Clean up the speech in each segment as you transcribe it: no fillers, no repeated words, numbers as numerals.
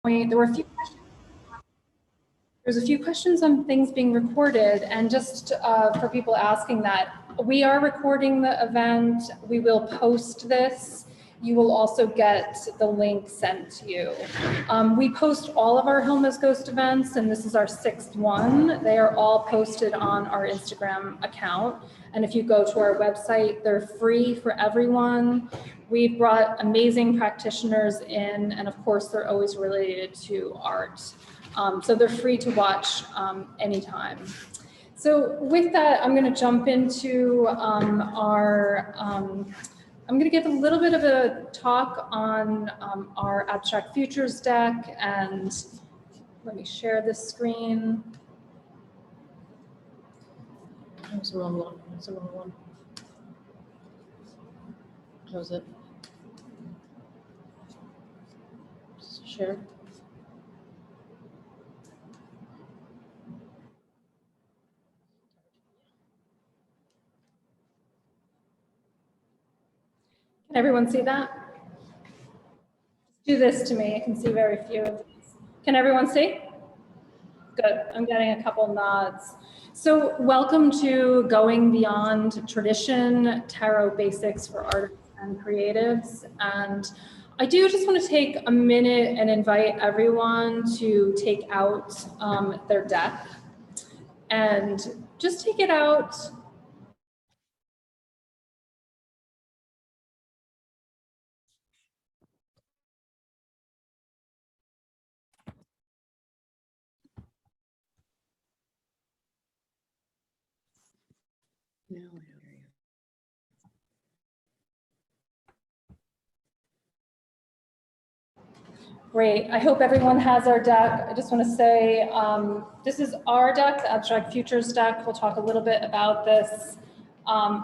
There were a few questions on things being recorded, and just for people asking that, we are recording the event. We will post this. You will also get the link sent to you. We post all of our Hilma's Ghost events, and this is our 6th one. They are all posted on our Instagram account. And if you go to our website, they're free for everyone. We've brought amazing practitioners in, and of course, they're always related to art. So they're free to watch anytime. So with that, I'm going to jump into I'm going to give a little bit of a talk on our Abstract Futures deck, and let me share this screen. That was the wrong one. That's the wrong one. Close it. Share. Can everyone see that? Do this to me. I can see very few of these. Can everyone see? Good. I'm getting a couple nods. So welcome to Going Beyond Tradition, Tarot Basics for Artists and Creatives. And I do just want to take a minute and invite everyone to take out their deck and just take it out. Now I hear you. Great. I hope everyone has our deck. I just want to say this is our deck, the Abstract Futures deck. We'll talk a little bit about this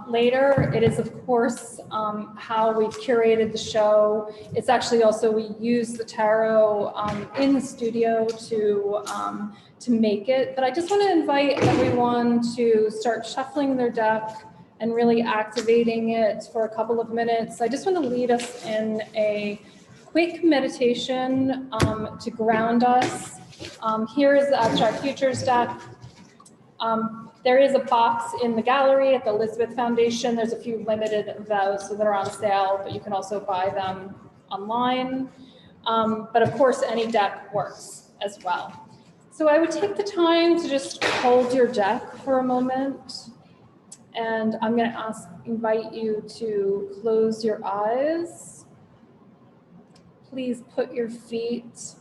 later. It is, of course, how we've curated the show. It's actually also, we use the tarot in the studio to make it. But I just want to invite everyone to start shuffling their deck and really activating it for a couple of minutes. I just want to lead us in a quick meditation to ground us. Here is the Abstract Futures deck. There is a box in the gallery at the Elizabeth Foundation. There's a few limited of those, so they're on sale, but you can also buy them online. But of course, any deck works as well. So I would take the time to just hold your deck for a moment. And I'm going to invite you to close your eyes. Please put your feet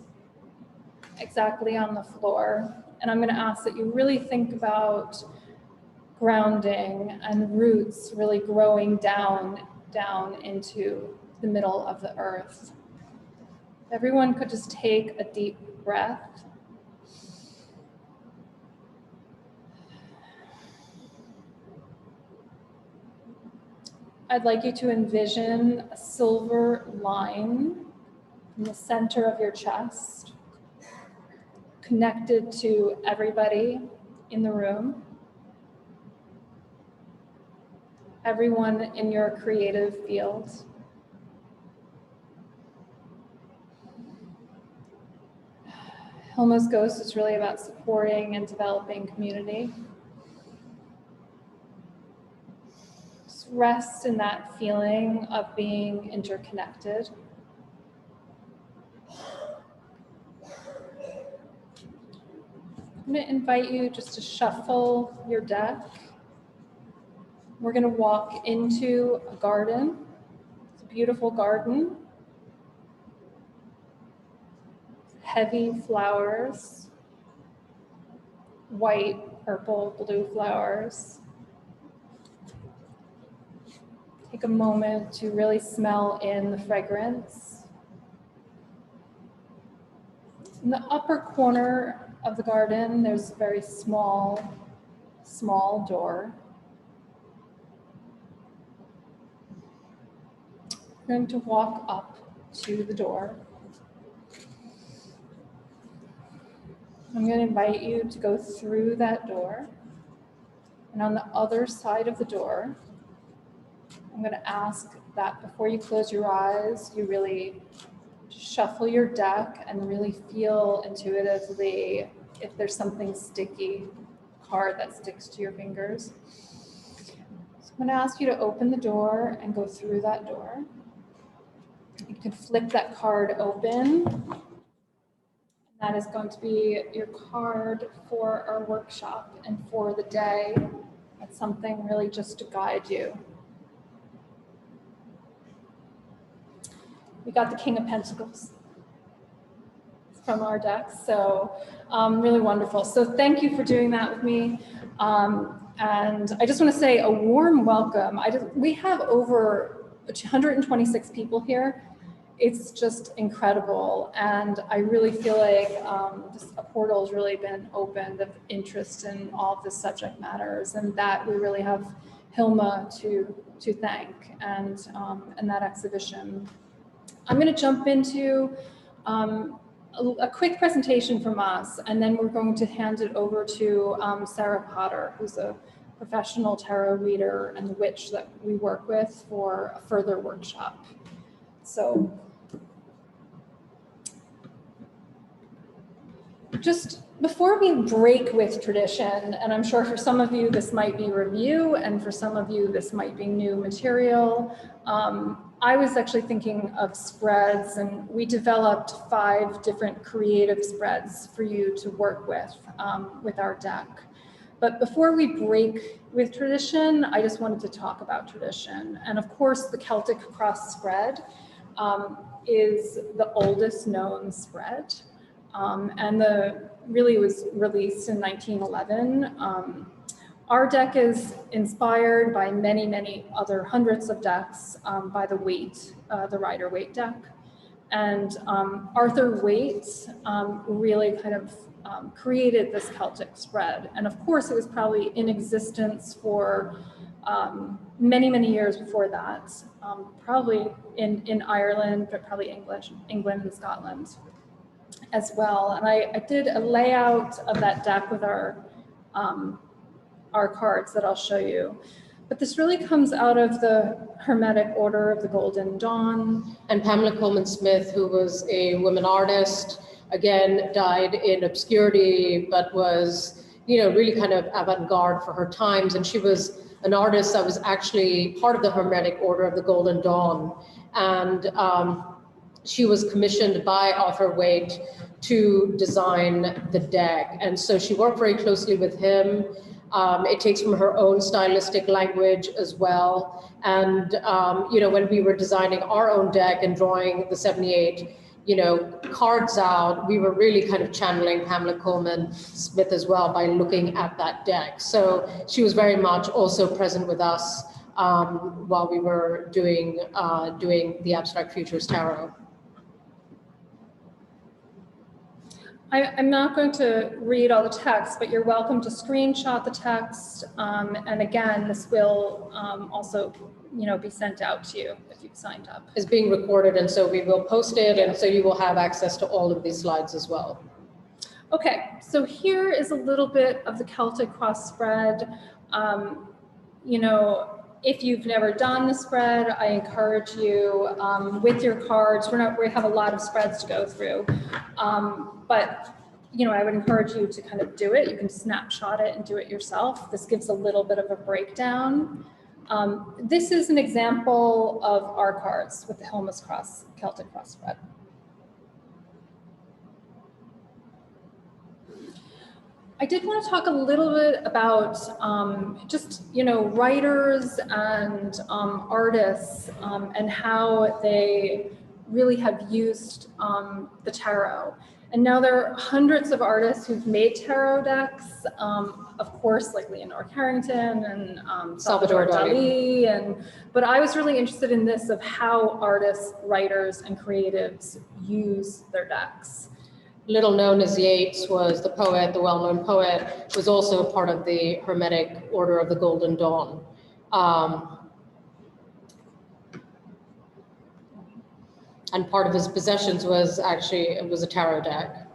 exactly on the floor. And I'm going to ask that you really think about grounding and roots really growing down into the middle of the earth. Everyone could just take a deep breath. I'd like you to envision a silver line in the center of your chest, connected to everybody in the room, everyone in your creative field. Hilma's Ghost is really about supporting and developing community. Just rest in that feeling of being interconnected. I'm going to invite you just to shuffle your deck. We're going to walk into a garden. It's a beautiful garden. Heavy flowers, white, purple, blue flowers. Take a moment to really smell in the fragrance. In the upper corner of the garden, there's a very small door. We're going to walk up to the door. I'm going to invite you to go through that door. And on the other side of the door, I'm going to ask that before you close your eyes, you really shuffle your deck and really feel intuitively if there's something sticky card that sticks to your fingers. So I'm going to ask you to open the door and go through that door. You can flip that card open. That is going to be your card for our workshop and for the day. That's something really just to guide you. We got the King of Pentacles from our deck, so really wonderful. So thank you for doing that with me. And I just want to say a warm welcome. We have over 126 people here. It's just incredible, and I really feel like a portal has really been opened of interest in all of the subject matters, and that we really have Hilma to thank, and that exhibition. I'm going to jump into a quick presentation from us, and then we're going to hand it over to Sarah Potter, who's a professional tarot reader and the witch that we work with for a further workshop. So just before we break with tradition, and I'm sure for some of you this might be review, and for some of you this might be new material, I was actually thinking of spreads, and we developed 5 different creative spreads for you to work with our deck. But before we break with tradition, I just wanted to talk about tradition. And of course, the Celtic cross spread is the oldest known spread, and really was released in 1911. Our deck is inspired by many, many other hundreds of decks by the Rider-Waite deck. And Arthur Waite really kind of created this Celtic spread. And of course, it was probably in existence for many, many years before that, probably in Ireland, but probably England and Scotland as well. And I did a layout of that deck with our cards that I'll show you. But this really comes out of the Hermetic Order of the Golden Dawn. And Pamela Colman Smith, who was a woman artist, again, died in obscurity, but was, really kind of avant-garde for her times. And she was an artist that was actually part of the Hermetic Order of the Golden Dawn. And she was commissioned by Arthur Waite to design the deck. And so she worked very closely with him. It takes from her own stylistic language as well. And, when we were designing our own deck and drawing the 78, cards out, we were really kind of channeling Pamela Colman Smith as well by looking at that deck. So she was very much also present with us while we were doing the Abstract Futures Tarot. I'm not going to read all the text, but you're welcome to screenshot the text. And again, this will also, be sent out to you if you've signed up. It's being recorded, and so we will post it, and so you will have access to all of these slides as well. Okay, so here is a little bit of the Celtic cross spread. If you've never done the spread, I encourage you with your cards. We have a lot of spreads to go through, but I would encourage you to kind of do it. You can snapshot it and do it yourself. This gives a little bit of a breakdown. This is an example of our cards with the Hilma's Celtic cross spread. I did want to talk a little bit about writers and artists and how they really have used the tarot. And now there are hundreds of artists who've made tarot decks, of course, like Leonardo, Carrington and Salvador Dali. But I was really interested in this of how artists, writers, and creatives use their decks. Little known as Yeats was the poet, the well-known poet, was also part of the Hermetic Order of the Golden Dawn. And part of his possessions was a tarot deck.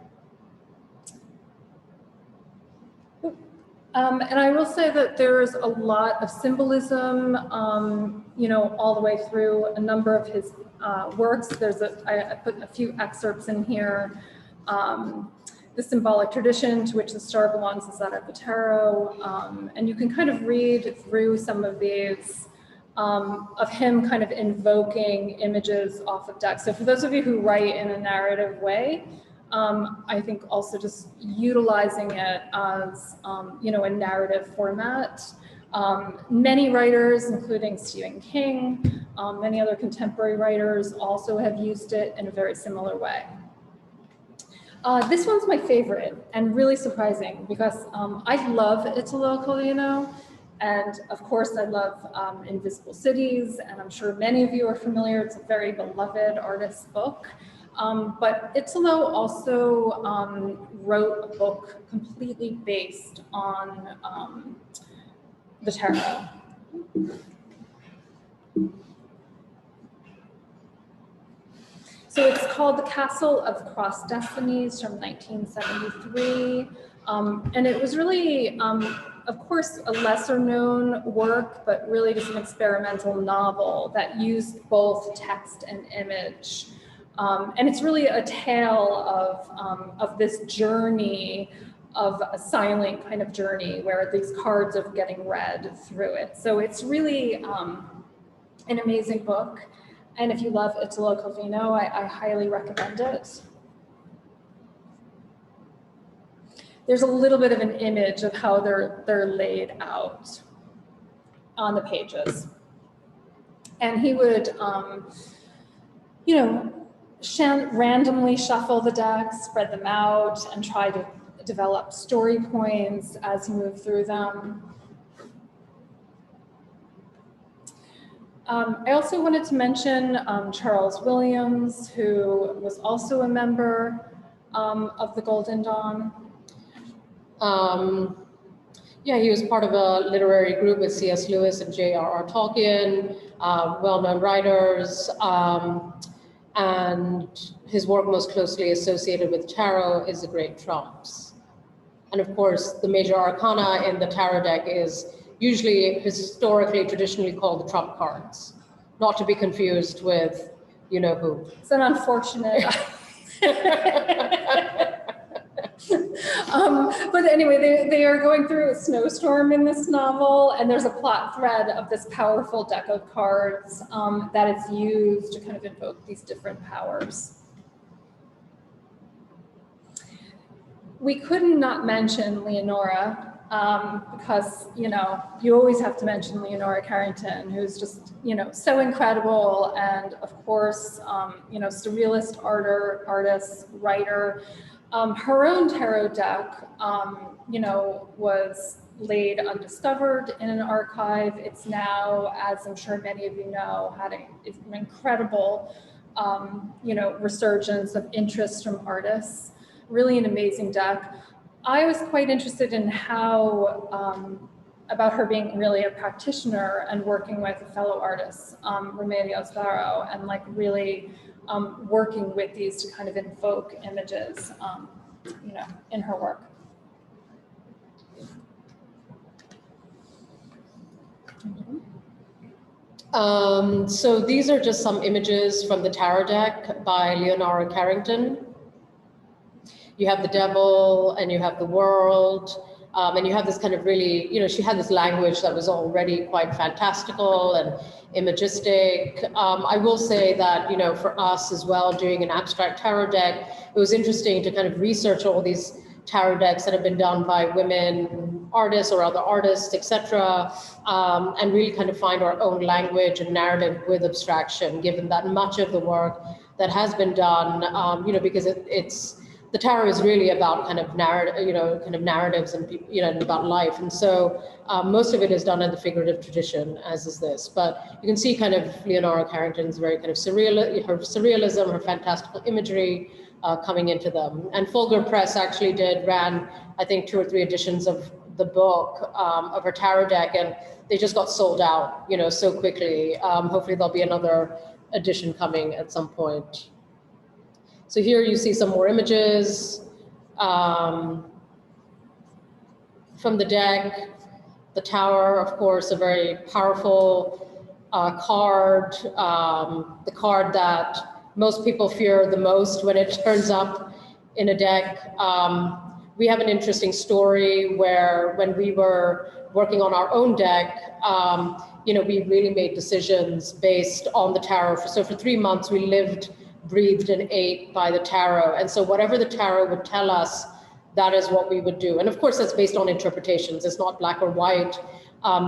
And I will say that there's a lot of symbolism, all the way through a number of his works. I put a few excerpts in here. The symbolic tradition to which the star belongs is that of the tarot. And you can kind of read through some of these of him kind of invoking images off of decks. So for those of you who write in a narrative way, I think also just utilizing it as, you know, a narrative format. Many writers, including Stephen King, many other contemporary writers also have used it in a very similar way. This one's my favorite and really surprising because I love Italo Calvino, and of course I love Invisible Cities, and I'm sure many of you are familiar. It's a very beloved artist's book. But Italo also wrote a book completely based on the tarot. So it's called The Castle of Cross Destinies from 1973. And it was really, of course, a lesser known work, but really just an experimental novel that used both text and image. And it's really a tale of this journey, of a silent kind of journey where these cards are getting read through it. So it's really an amazing book. And if you love Italo Calvino, I highly recommend it. There's a little bit of an image of how they're laid out on the pages. And he would, you know, randomly shuffle the decks, spread them out, and try to develop story points as he moved through them. I also wanted to mention Charles Williams, who was also a member of the Golden Dawn. Yeah, he was part of a literary group with C.S. Lewis and J.R.R. Tolkien, well-known writers, and his work most closely associated with tarot is the Great Trumps. And of course, the major arcana in the tarot deck is usually historically, traditionally called the trump cards, not to be confused with you know who. It's an unfortunate. But anyway, they are going through a snowstorm in this novel, and there's a plot thread of this powerful deck of cards that is used to kind of invoke these different powers. We couldn't not mention Leonora, because, you know, you always have to mention Leonora Carrington, who's just, you know, so incredible. And of course, you know, surrealist artist, writer. Her own tarot deck, you know, was laid undiscovered in an archive. It's now, as I'm sure many of you know, had an incredible, you know, resurgence of interest from artists. Really an amazing deck. I was quite interested in how, about her being really a practitioner and working with fellow artists, Remedios Varo, and like really working with these to kind of invoke images, you know, in her work. So these are just some images from the tarot deck by Leonora Carrington. You have the devil and you have the world, and you have this kind of really, you know, she had this language that was already quite fantastical and imagistic. I will say that, you know, for us as well, doing an abstract tarot deck, it was interesting to kind of research all these tarot decks that have been done by women artists or other artists, etc., and really kind of find our own language and narrative with abstraction, given that much of the work that has been done, you know, because it's the tarot is really about kind of narrative, you know, kind of narratives and, you know, about life. And so most of it is done in the figurative tradition, as is this. But you can see kind of Leonora Carrington's very kind of surrealism, her fantastical imagery coming into them. And Fulgur Press actually ran, I think, 2 or 3 editions of the book of her tarot deck, and they just got sold out, you know, so quickly. Hopefully there'll be another edition coming at some point. So here you see some more images from the deck. The tower, of course, a very powerful card, the card that most people fear the most when it turns up in a deck. We have an interesting story where when we were working on our own deck, we really made decisions based on the tarot. So for 3 months, we lived, breathed, and ate by the tarot. And so whatever the tarot would tell us, that is what we would do. And of course, that's based on interpretations. It's not black or white.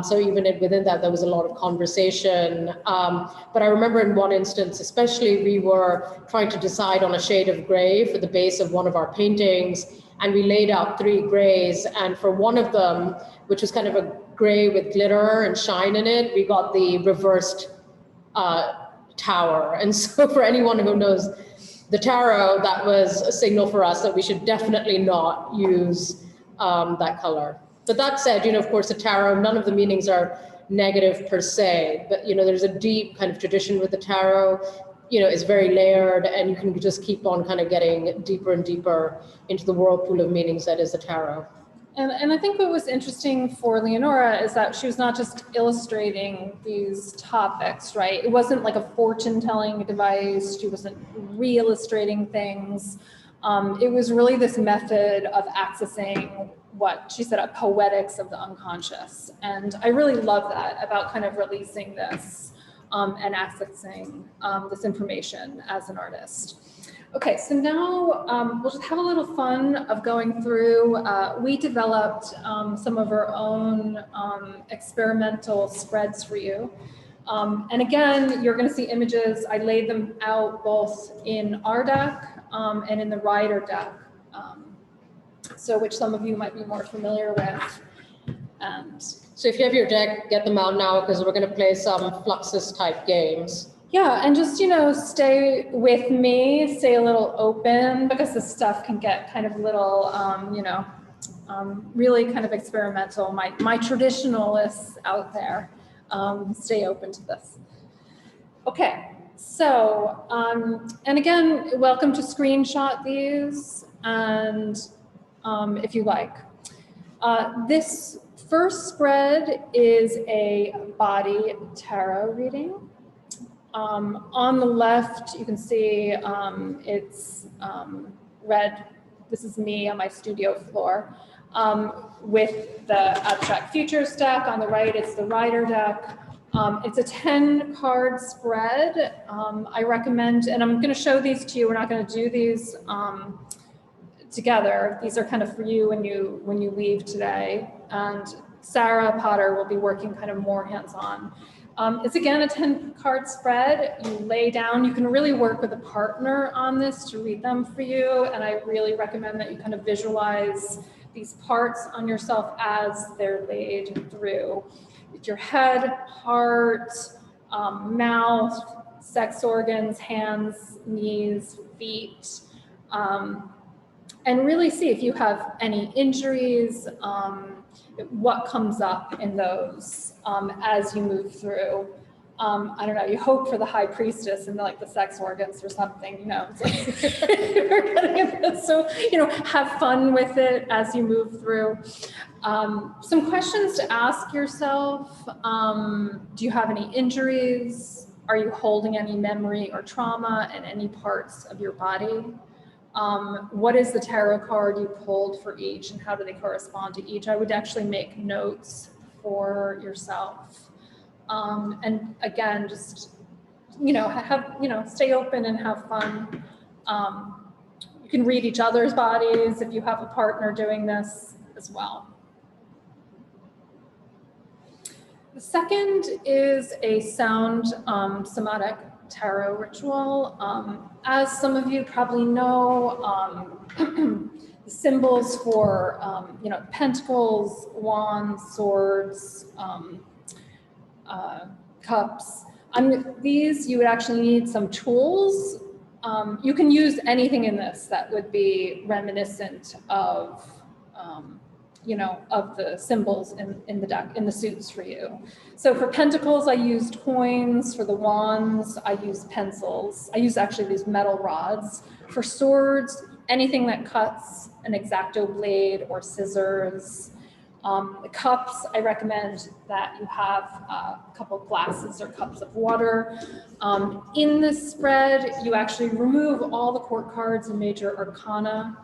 So even within that, there was a lot of conversation. But I remember in one instance, especially, we were trying to decide on a shade of gray for the base of one of our paintings. And we laid out 3 grays. And for one of them, which was kind of a gray with glitter and shine in it, we got the reversed tower. And so for anyone who knows the tarot, that was a signal for us that we should definitely not use that color. But that said, of course, the tarot, none of the meanings are negative per se, but, there's a deep kind of tradition with the tarot. It's very layered, and you can just keep on kind of getting deeper and deeper into the whirlpool of meanings that is the tarot. And I think what was interesting for Leonora is that she was not just illustrating these topics, right? It wasn't like a fortune-telling device. She wasn't re-illustrating things. It was really this method of accessing what she said, a poetics of the unconscious. And I really love that about kind of releasing this and accessing this information as an artist. Okay, so now we'll just have a little fun of going through. We developed some of our own experimental spreads for you. And again, you're going to see images. I laid them out both in our deck and in the Rider deck, so which some of you might be more familiar with. And so if you have your deck, get them out now, because we're going to play some Fluxus type games. Yeah, and just, stay with me, stay a little open, because this stuff can get kind of little, really kind of experimental. My traditionalists out there, stay open to this. Okay, so, and again, welcome to screenshot these, and if you like. This first spread is a body tarot reading. On the left, you can see it's red. This is me on my studio floor with the Abstract Futures deck. On the right, it's the Rider deck. It's a 10-card spread. I recommend, and I'm going to show these to you. We're not going to do these together. These are kind of for you when you leave today. And Sarah Potter will be working kind of more hands-on. It's again a 10-card spread. You lay down, you can really work with a partner on this to read them for you, and I really recommend that you kind of visualize these parts on yourself as they're laid through. With your head, heart, mouth, sex organs, hands, knees, feet, and really see if you have any injuries, what comes up in those as you move through. I don't know, you hope for the High Priestess and the sex organs or something, It's like, so, have fun with it as you move through. Some questions to ask yourself. Do you have any injuries? Are you holding any memory or trauma in any parts of your body? What is the tarot card you pulled for each, and how do they correspond to each? I would actually make notes for yourself. And again, just, stay open and have fun. You can read each other's bodies if you have a partner doing this as well. The second is a sound somatic tarot ritual. As some of you probably know, the symbols for, pentacles, wands, swords, cups. These, you would actually need some tools. You can use anything in this that would be reminiscent of, of the symbols in the deck, in the suits for you. So for pentacles, I used coins. For the wands, I used pencils. I used actually these metal rods. For swords, anything that cuts, an X-Acto blade or scissors. The cups, I recommend that you have a couple glasses or cups of water. In this spread, you actually remove all the court cards and major arcana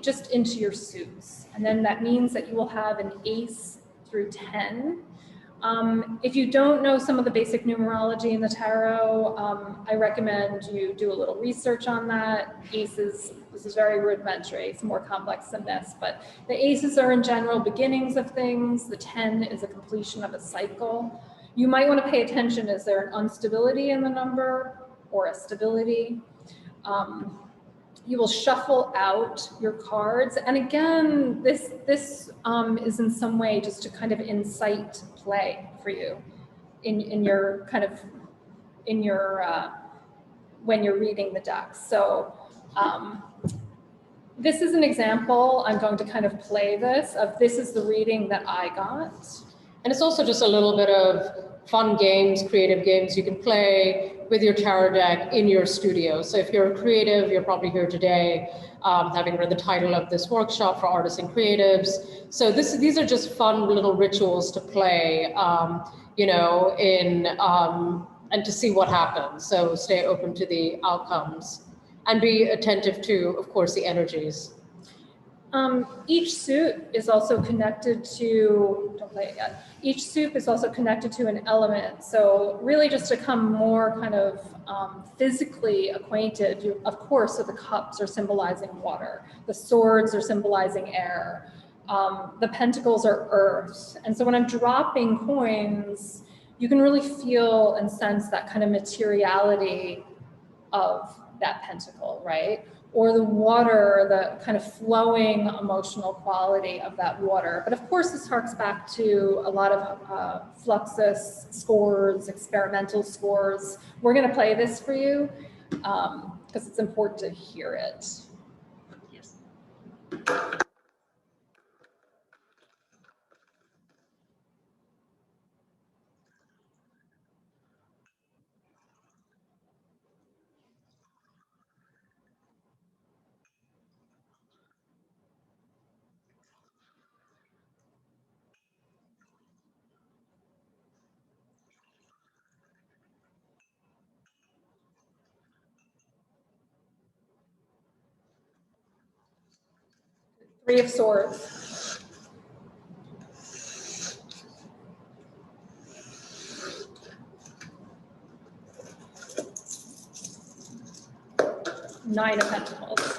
just into your suits. And then that means that you will have an ace through 10. If you don't know some of the basic numerology in the tarot, I recommend you do a little research on that. Aces, this is very rudimentary, it's more complex than this, but the aces are in general beginnings of things. The 10 is a completion of a cycle. You might want to pay attention, is there an instability in the number or a stability? You will shuffle out your cards. And again, this is in some way just to kind of incite play for you in your kind of, in your, when you're reading the deck. So this is an example. I'm going to kind of play this is the reading that I got. And it's also just a little bit of fun games, creative games you can play with your tarot deck in your studio. So if you're a creative, you're probably here today, having read the title of this workshop for artists and creatives. So these are just fun little rituals to play, you know, and to see what happens. So stay open to the outcomes and be attentive to, of course, the energies. Each suit is also connected to, don't play it yet. Each suit is also connected to an element. So really just to come more kind of physically acquainted, of course, so the cups are symbolizing water. The swords are symbolizing air. The pentacles are earth. And so when I'm dropping coins, you can really feel and sense that kind of materiality of that pentacle, right? Or the water, the kind of flowing emotional quality of that water. But of course, this harks back to a lot of fluxus scores, experimental scores. We're gonna play this for you because it's important to hear it. Yes. 3 of Swords. Nine of Pentacles.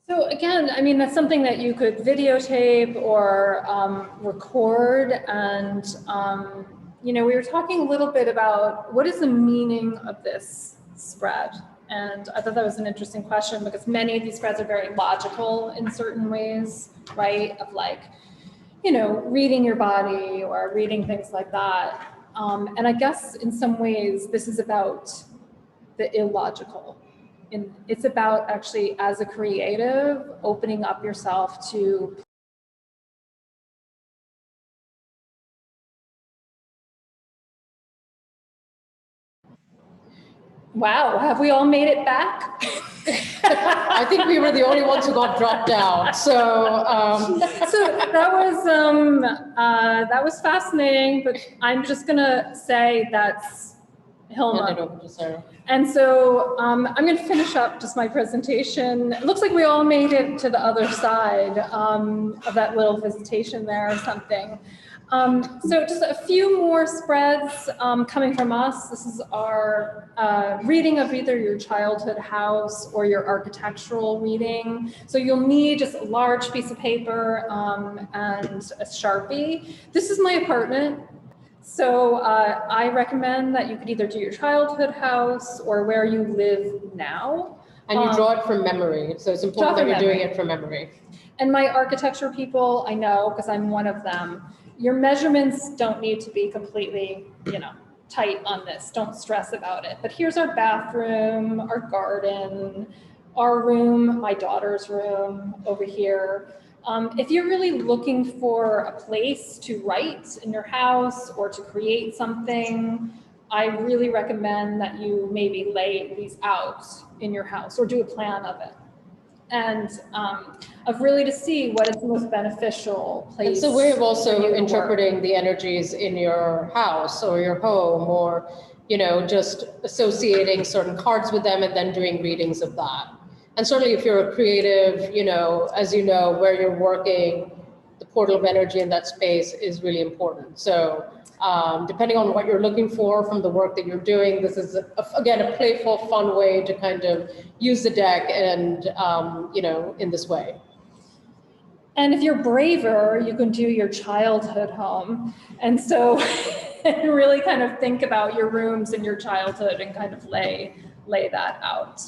So again, I mean, that's something that you could videotape or record. And, you know, we were talking a little bit about what is the meaning of this spread? And I thought that was an interesting question because many of these spreads are very logical in certain ways, right? Of like, you know, reading your body or reading things like that. And I guess in some ways, this is about the illogical. It's about actually, as a creative, opening up yourself to wow, have we all made it back? I think we were the only ones who got dropped out. So, so that was fascinating, but I'm just gonna say that's Hilma. hand it over to Sarah. And so I'm going to finish up just my presentation. It looks like we all made it to the other side of that little visitation there or something. So just a few more spreads coming from us. This is our reading of either your childhood house or your architectural reading. So you'll need just a large piece of paper and a Sharpie. This is my apartment. So I recommend that you could either do your childhood house or where you live now. And you draw it from memory. So it's important that you're doing it from memory. And my architecture people, I know, because I'm one of them, your measurements don't need to be completely, you know, tight on this. Don't stress about it. But here's our bathroom, our garden, our room, my daughter's room over here. If you're really looking for a place to write in your house or to create something, I really recommend that you maybe lay these out in your house or do a plan of it. And of really to see what is the most beneficial place. It's a way of for you also to interpreting work. the energies in your house or your home, or, you know, just associating certain cards with them and then doing readings of that. And certainly if you're a creative, you know, as you know, where you're working, the portal of energy in that space is really important. So depending on what you're looking for from the work that you're doing, this is, again, a playful, fun way to kind of use the deck and, you know, in this way. And if you're braver, you can do your childhood home. And so really kind of think about your rooms in your childhood and kind of lay that out.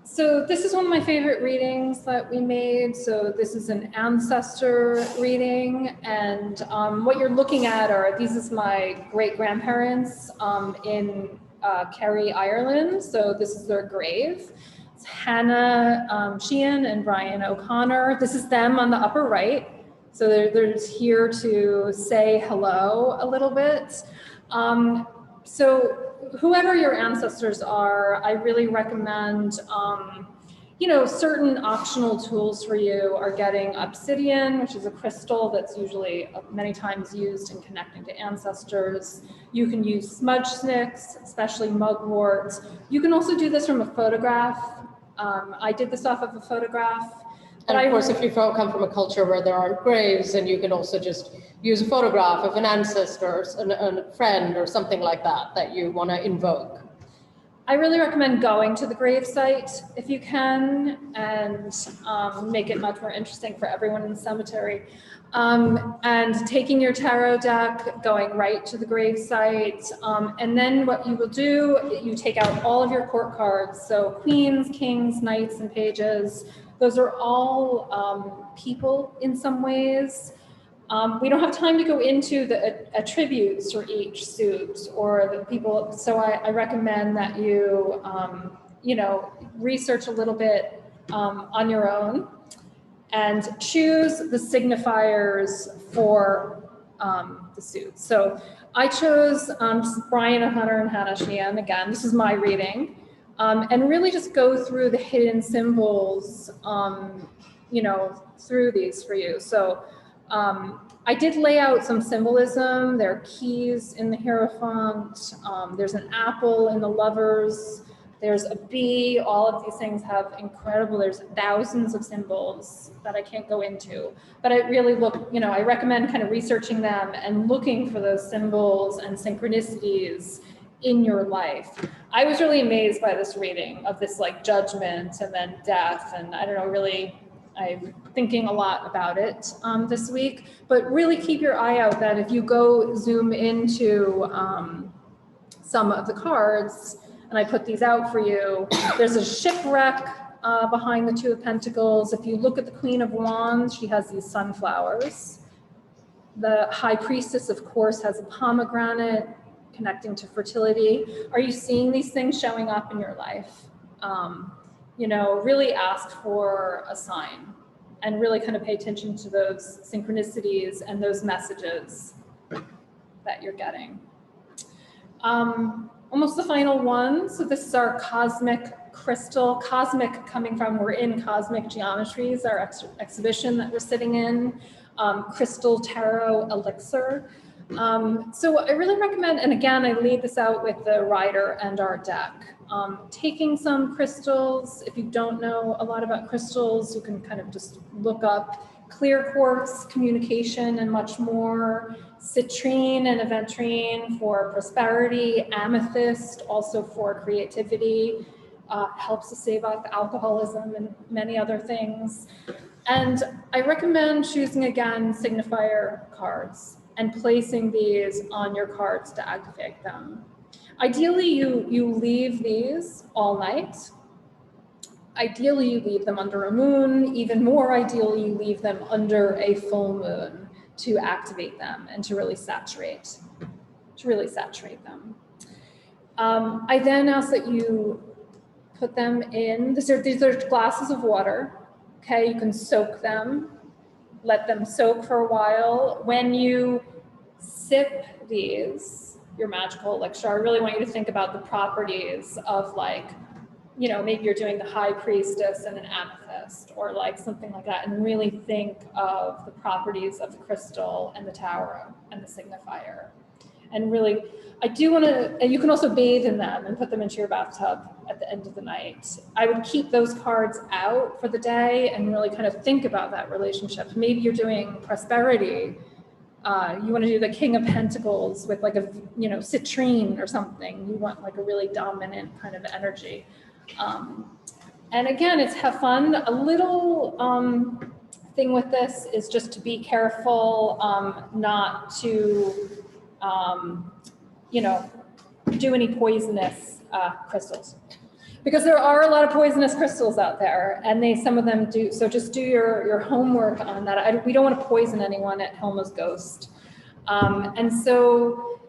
So this is one of my favorite readings that we made. So this is an ancestor reading. And what you're looking at are, these is my great-grandparents in Kerry, Ireland. So this is their grave. It's Hannah Sheehan and Brian O'Connor. This is them on the upper right. So they're just here to say hello a little bit. So whoever your ancestors are, I really recommend, you know, certain optional tools for you are getting obsidian, which is a crystal that's usually many times used in connecting to ancestors. You can use smudge sticks, especially mugwort. You can also do this from a photograph. I did this off of a photograph. And of course, if you come from a culture where there aren't graves, and you can also just use a photograph of an ancestor, a friend, or something like that, that you want to invoke. I really recommend going to the gravesite if you can, and make it much more interesting for everyone in the cemetery. And taking your tarot deck, going right to the gravesite, and then what you will do, you take out all of your court cards, so queens, kings, knights, and pages. Those are all people in some ways. We don't have time to go into the attributes for each suit or the people, so I recommend that you, you know, research a little bit on your own and choose the signifiers for the suits. So I chose Brian O'Connor and Hannah Sheehan. Again, this is my reading. And really just go through the hidden symbols, you know, through these for you. So I did lay out some symbolism. There are keys in the Hierophant. There's an apple in the Lovers. There's a bee. All of these things have incredible, there's thousands of symbols that I can't go into. But I really look, you know, I recommend kind of researching them and looking for those symbols and synchronicities in your life. I was really amazed by this reading of this like judgment and then death, and I don't know, really, I'm thinking a lot about it this week, but really keep your eye out that if you go zoom into some of the cards, and I put these out for you, there's a shipwreck behind the Two of Pentacles. If you look at the Queen of Wands, she has these sunflowers. The High Priestess, of course, has a pomegranate, connecting to fertility. Are you seeing these things showing up in your life? You know, really ask for a sign and really kind of pay attention to those synchronicities and those messages that you're getting. Almost the final one. So this is our cosmic crystal. Cosmic coming from, we're in Cosmic Geometries, our exhibition that we're sitting in. Crystal Tarot Elixir. So I really recommend, and again, I lead this out with the Rider and our deck. Taking some crystals, if you don't know a lot about crystals, you can kind of just look up clear quartz, communication, and much more. Citrine and aventurine for prosperity. Amethyst also for creativity. Helps to save off alcoholism and many other things. And I recommend choosing, again, signifier cards and placing these on your cards to activate them. Ideally, you leave these all night. Ideally, you leave them under a moon. Even more ideally, you leave them under a full moon to activate them and to really saturate them. I then ask that you put them in, these are glasses of water. Okay, you can soak them, let them soak for a while. When you sip these, your magical elixir. I really want you to think about the properties of like, you know, maybe you're doing the high priestess and an amethyst or like something like that, and really think of the properties of the crystal and the tarot and the signifier. And really, I do want to, and you can also bathe in them and put them into your bathtub at the end of the night. I would keep those cards out for the day and really kind of think about that relationship. Maybe you're doing prosperity. You want to do the King of Pentacles with like a, you know, citrine or something. You want like a really dominant kind of energy. And again, it's have fun. A little thing with this is just to be careful not to, you know, do any poisonous crystals. Because there are a lot of poisonous crystals out there, and some of them do. So just do your homework on that. We don't want to poison anyone at Hilma's Ghost. And so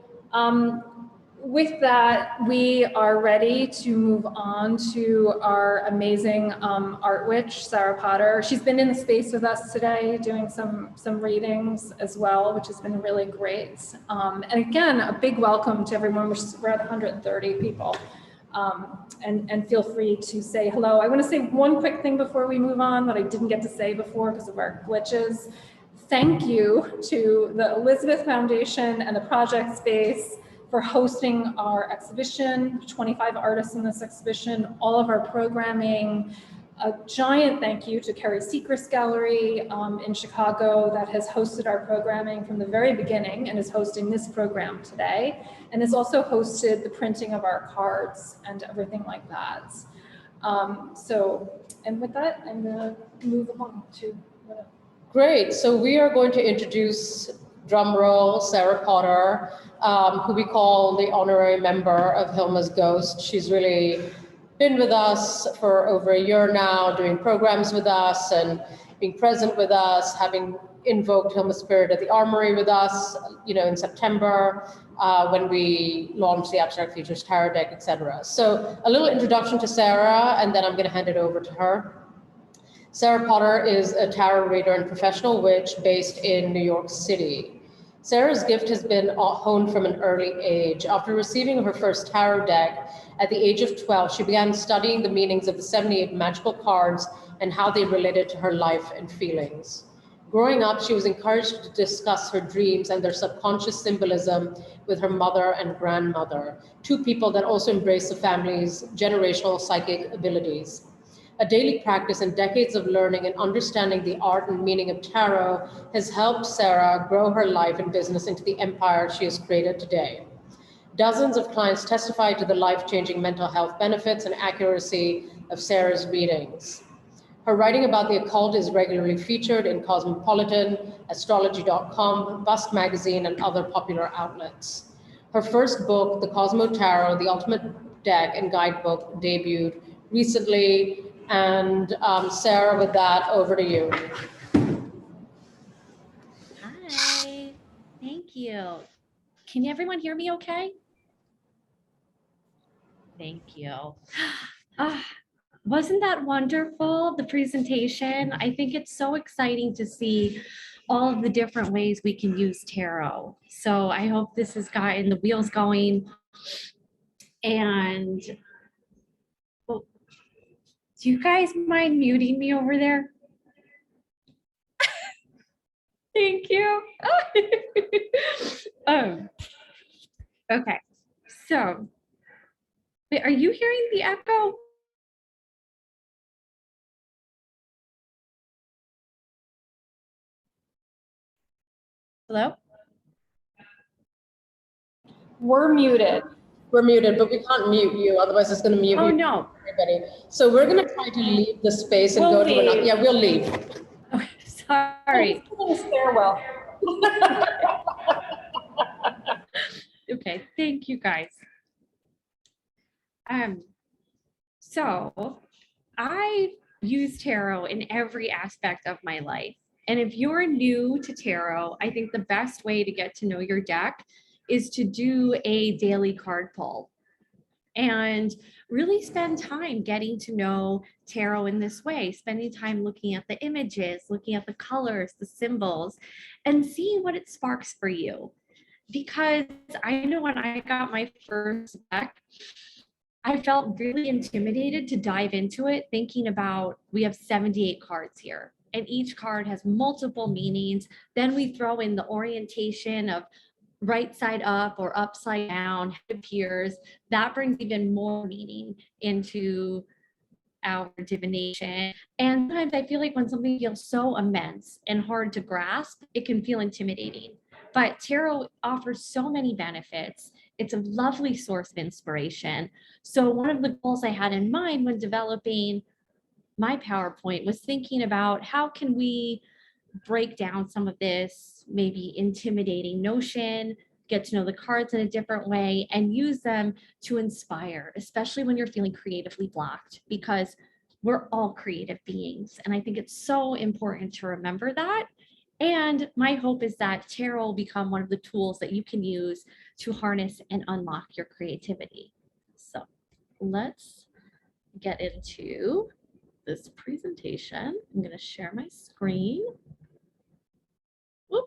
with that, we are ready to move on to our amazing art witch, Sarah Potter. She's been in the space with us today doing some readings as well, which has been really great. And again, a big welcome to everyone. We're at 130 people. And feel free to say hello. I want to say one quick thing before we move on that I didn't get to say before because of our glitches. Thank you to the Elizabeth Foundation and the Project Space for hosting our exhibition, 25 artists in this exhibition, all of our programming. A giant thank you to Carrie Sechrist Gallery in Chicago that has hosted our programming from the very beginning and is hosting this program today. And has also hosted the printing of our cards and everything like that. And with that, I'm gonna move along to Great, so we are going to introduce, drumroll, Sarah Potter, who we call the honorary member of Hilma's Ghost. She's really been with us for over a year now, doing programs with us and being present with us, having invoked Hilma's spirit at the Armory with us, you know, in September when we launched the Abstract Futures Tarot deck, etc. So a little introduction to Sarah, and then I'm going to hand it over to her. Sarah Potter is a tarot reader and professional witch based in New York City. Sarah's gift has been honed from an early age. After receiving her first tarot deck at the age of 12, she began studying the meanings of the 78 magical cards and how they related to her life and feelings. Growing up, she was encouraged to discuss her dreams and their subconscious symbolism with her mother and grandmother, two people that also embraced the family's generational psychic abilities. A daily practice and decades of learning and understanding the art and meaning of tarot has helped Sarah grow her life and business into the empire she has created today. Dozens of clients testify to the life-changing mental health benefits and accuracy of Sarah's readings. Her writing about the occult is regularly featured in Cosmopolitan, Astrology.com, Bust Magazine, and other popular outlets. Her first book, The Cosmo Tarot, the Ultimate Deck and Guidebook, debuted recently. And Sarah, with that, over to you. Hi, thank you. Can everyone hear me okay? Thank you. Wasn't that wonderful, the presentation? I think it's so exciting to see all of the different ways we can use tarot. So I hope this has gotten the wheels going. And well, do you guys mind muting me over there? Thank you. Okay, so wait, are you hearing the echo? Hello? We're muted. We're muted, but we can't mute you, otherwise it's going to mute Oh, no. everybody. So we're going to try to leave the space and go to another. Yeah, we'll leave. Okay, sorry. Stairwell. Okay, thank you guys. So I use tarot in every aspect of my life. And if you're new to tarot, I think the best way to get to know your deck is to do a daily card pull and really spend time getting to know tarot in this way, spending time looking at the images, looking at the colors, the symbols, and seeing what it sparks for you. because I know when I got my first deck, I felt really intimidated to dive into it, thinking about we have 78 cards here, and each card has multiple meanings. Then we throw in the orientation of right side up or upside down, how it appears. That brings even more meaning into our divination. And sometimes I feel like when something feels so immense and hard to grasp, it can feel intimidating. But tarot offers so many benefits. It's a lovely source of inspiration. So one of the goals I had in mind when developing my PowerPoint was thinking about how can we break down some of this maybe intimidating notion, get to know the cards in a different way, and use them to inspire, especially when you're feeling creatively blocked, because we're all creative beings. And I think it's so important to remember that. And my hope is that tarot will become one of the tools that you can use to harness and unlock your creativity. So let's get into this presentation. I'm going to share my screen. Whoop.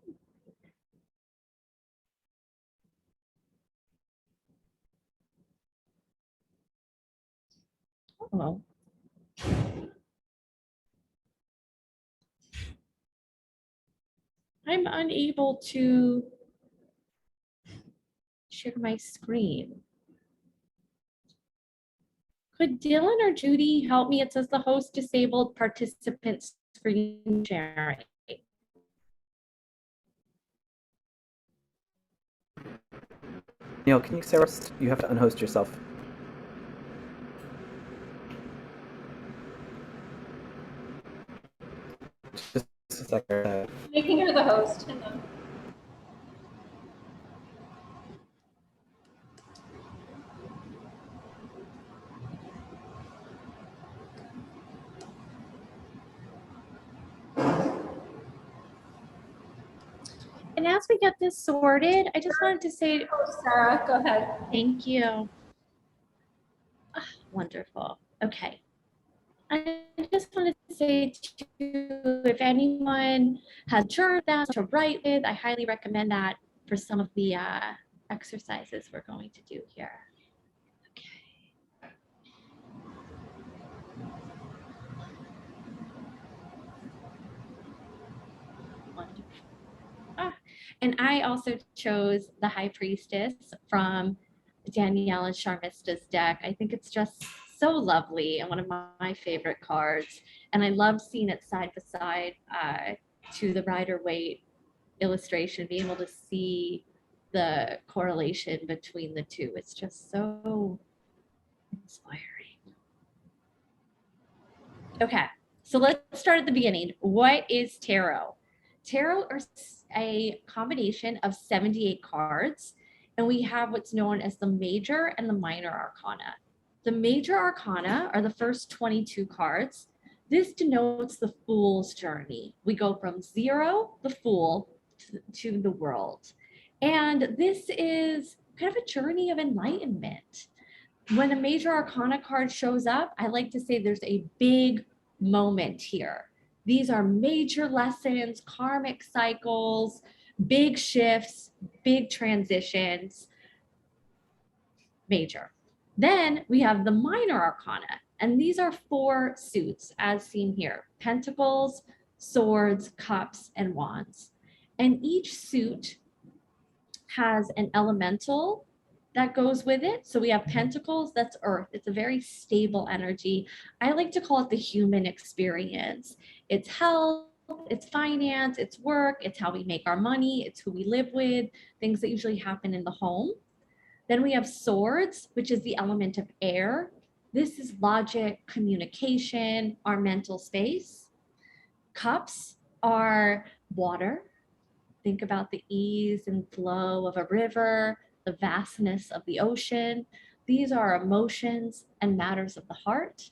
Oh. I'm unable to share my screen. Could Dylan or Judy help me? It says the host disabled participants screen sharing. Neil, can you Sarah? You have to unhost yourself. Just a second. Making her the host. Hang on. And as we get this sorted, I just wanted to say, Sarah, go ahead. thank you. Wonderful. Okay. I just wanted to say too, if anyone has journal to write with, I highly recommend that for some of the exercises we're going to do here. Okay. Wonderful. And I also chose the High Priestess from Dannielle and Sharmistha's deck. I think it's just so lovely and one of my favorite cards. And I love seeing it side by side to the Rider-Waite illustration, being able to see the correlation between the two. It's just so inspiring. Okay, so let's start at the beginning. What is tarot? Tarot is a combination of 78 cards, and we have what's known as the major and the minor arcana. The major arcana are the first 22 cards. This denotes the fool's journey. We go from zero, the fool, to the world. And this is kind of a journey of enlightenment. When a major arcana card shows up, I like to say there's a big moment here. These are major lessons, karmic cycles, big shifts, big transitions, major. Then we have the minor arcana, and these are 4 suits as seen here: pentacles, swords, cups, and wands. And each suit has an elemental that goes with it. So we have pentacles, that's earth. It's a very stable energy. I like to call it the human experience. It's health, it's finance, it's work, it's how we make our money, it's who we live with, things that usually happen in the home. Then we have swords, which is the element of air. This is logic, communication, our mental space. Cups are water. Think about the ease and flow of a river, the vastness of the ocean. These are emotions and matters of the heart.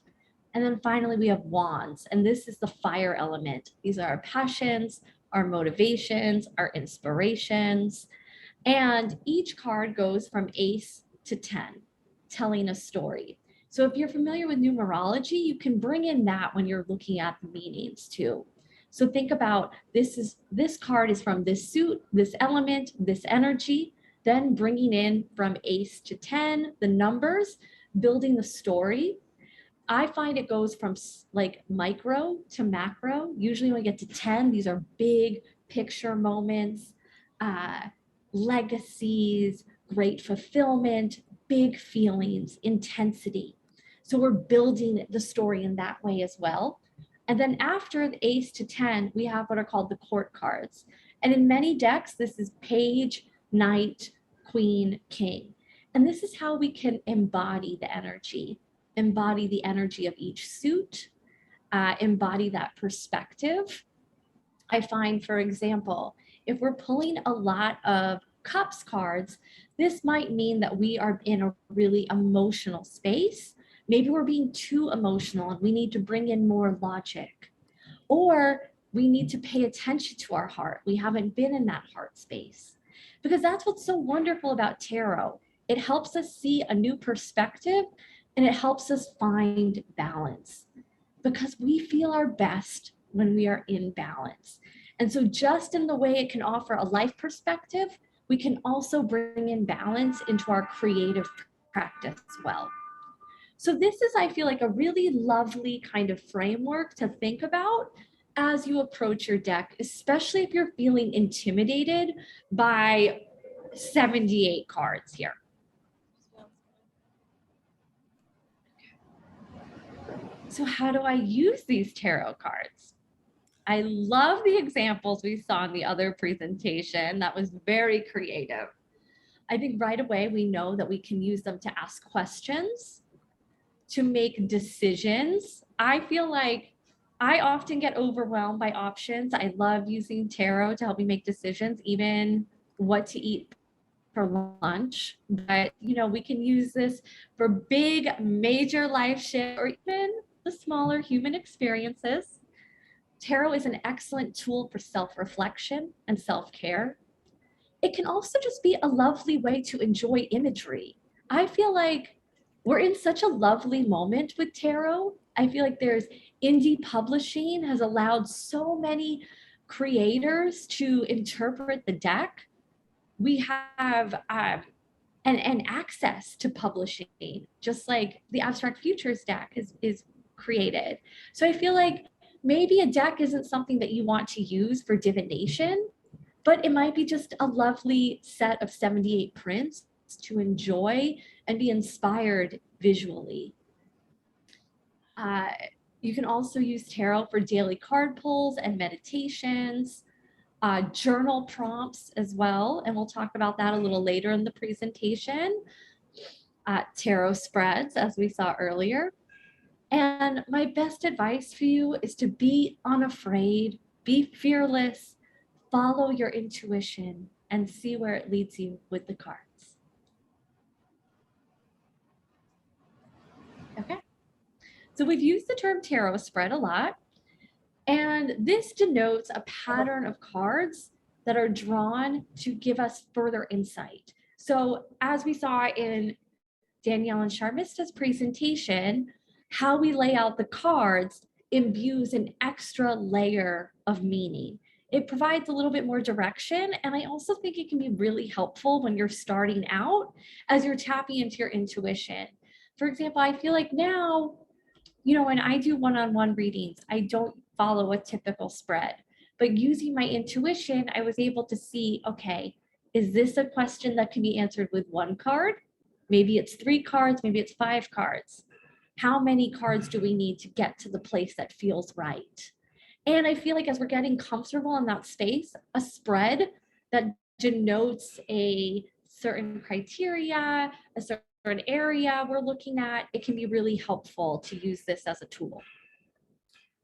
And then finally, we have wands, and this is the fire element. These are our passions, our motivations, our inspirations. And each card goes from ace to 10, telling a story. So if you're familiar with numerology, you can bring in that when you're looking at the meanings too. So think about this card is from this suit, this element, this energy. then bringing in from ace to 10, the numbers, building the story. I find it goes from like micro to macro. Usually when we get to 10, these are big picture moments, legacies, great fulfillment, big feelings, intensity. So we're building the story in that way as well. And then after the ace to 10, we have what are called the court cards. And in many decks, this is page, knight, queen, king. And this is how we can embody the energy of each suit, embody that perspective. I find, for example, if we're pulling a lot of cups cards, this might mean that we are in a really emotional space. Maybe we're being too emotional and we need to bring in more logic. Or we need to pay attention to our heart. We haven't been in that heart space. Because that's what's so wonderful about tarot. It helps us see a new perspective and it helps us find balance. Because we feel our best when we are in balance. And so just in the way it can offer a life perspective, we can also bring in balance into our creative practice as well. So this is, I feel like, a really lovely kind of framework to think about as you approach your deck, especially if you're feeling intimidated by 78 cards here. So how do I use these tarot cards? I love the examples we saw in the other presentation. That was very creative. I think right away we know that we can use them to ask questions, to make decisions. I feel like I often get overwhelmed by options. I love using tarot to help me make decisions, even what to eat for lunch. But you know, we can use this for big, major life shifts or even the smaller human experiences. Tarot is an excellent tool for self-reflection and self-care. It can also just be a lovely way to enjoy imagery. I feel like we're in such a lovely moment with tarot. I feel like there's indie publishing has allowed so many creators to interpret the deck. We have and access to publishing, just like the Abstract Futures deck is created. So I feel like maybe a deck isn't something that you want to use for divination, but it might be just a lovely set of 78 prints to enjoy and be inspired visually. You can also use tarot for daily card pulls and meditations, journal prompts as well, and we'll talk about that a little later in the presentation. Tarot spreads, as we saw earlier. And my best advice for you is to be unafraid, be fearless, follow your intuition, and see where it leads you with the cards. Okay, so we've used the term tarot spread a lot, and this denotes a pattern of cards that are drawn to give us further insight. So as we saw in Dannielle and Sharmistha's presentation, how we lay out the cards imbues an extra layer of meaning. It provides a little bit more direction, and I also think it can be really helpful when you're starting out as you're tapping into your intuition. For example, I feel like now, you know, when I do one-on-one readings, I don't follow a typical spread, but using my intuition, I was able to see, okay, is this a question that can be answered with one card? Maybe it's 3 cards, maybe it's 5 cards. How many cards do we need to get to the place that feels right? And I feel like as we're getting comfortable in that space, a spread that denotes a certain criteria, a certain area we're looking at, it can be really helpful to use this as a tool.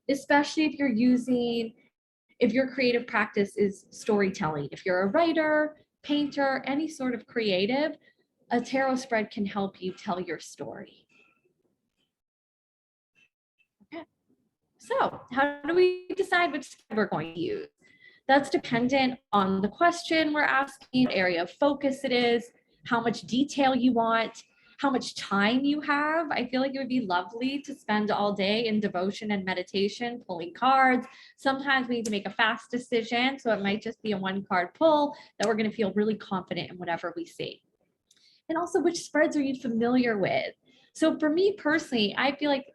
Especially if your creative practice is storytelling. If you're a writer, painter, any sort of creative, a tarot spread can help you tell your story. Okay. So how do we decide which spread we're going to use? That's dependent on the question we're asking, area of focus it is, how much detail you want. how much time you have. I feel like it would be lovely to spend all day in devotion and meditation, pulling cards. Sometimes we need to make a fast decision, so it might just be a one card pull that we're going to feel really confident in whatever we see. And also, which spreads are you familiar with? So for me personally, I feel like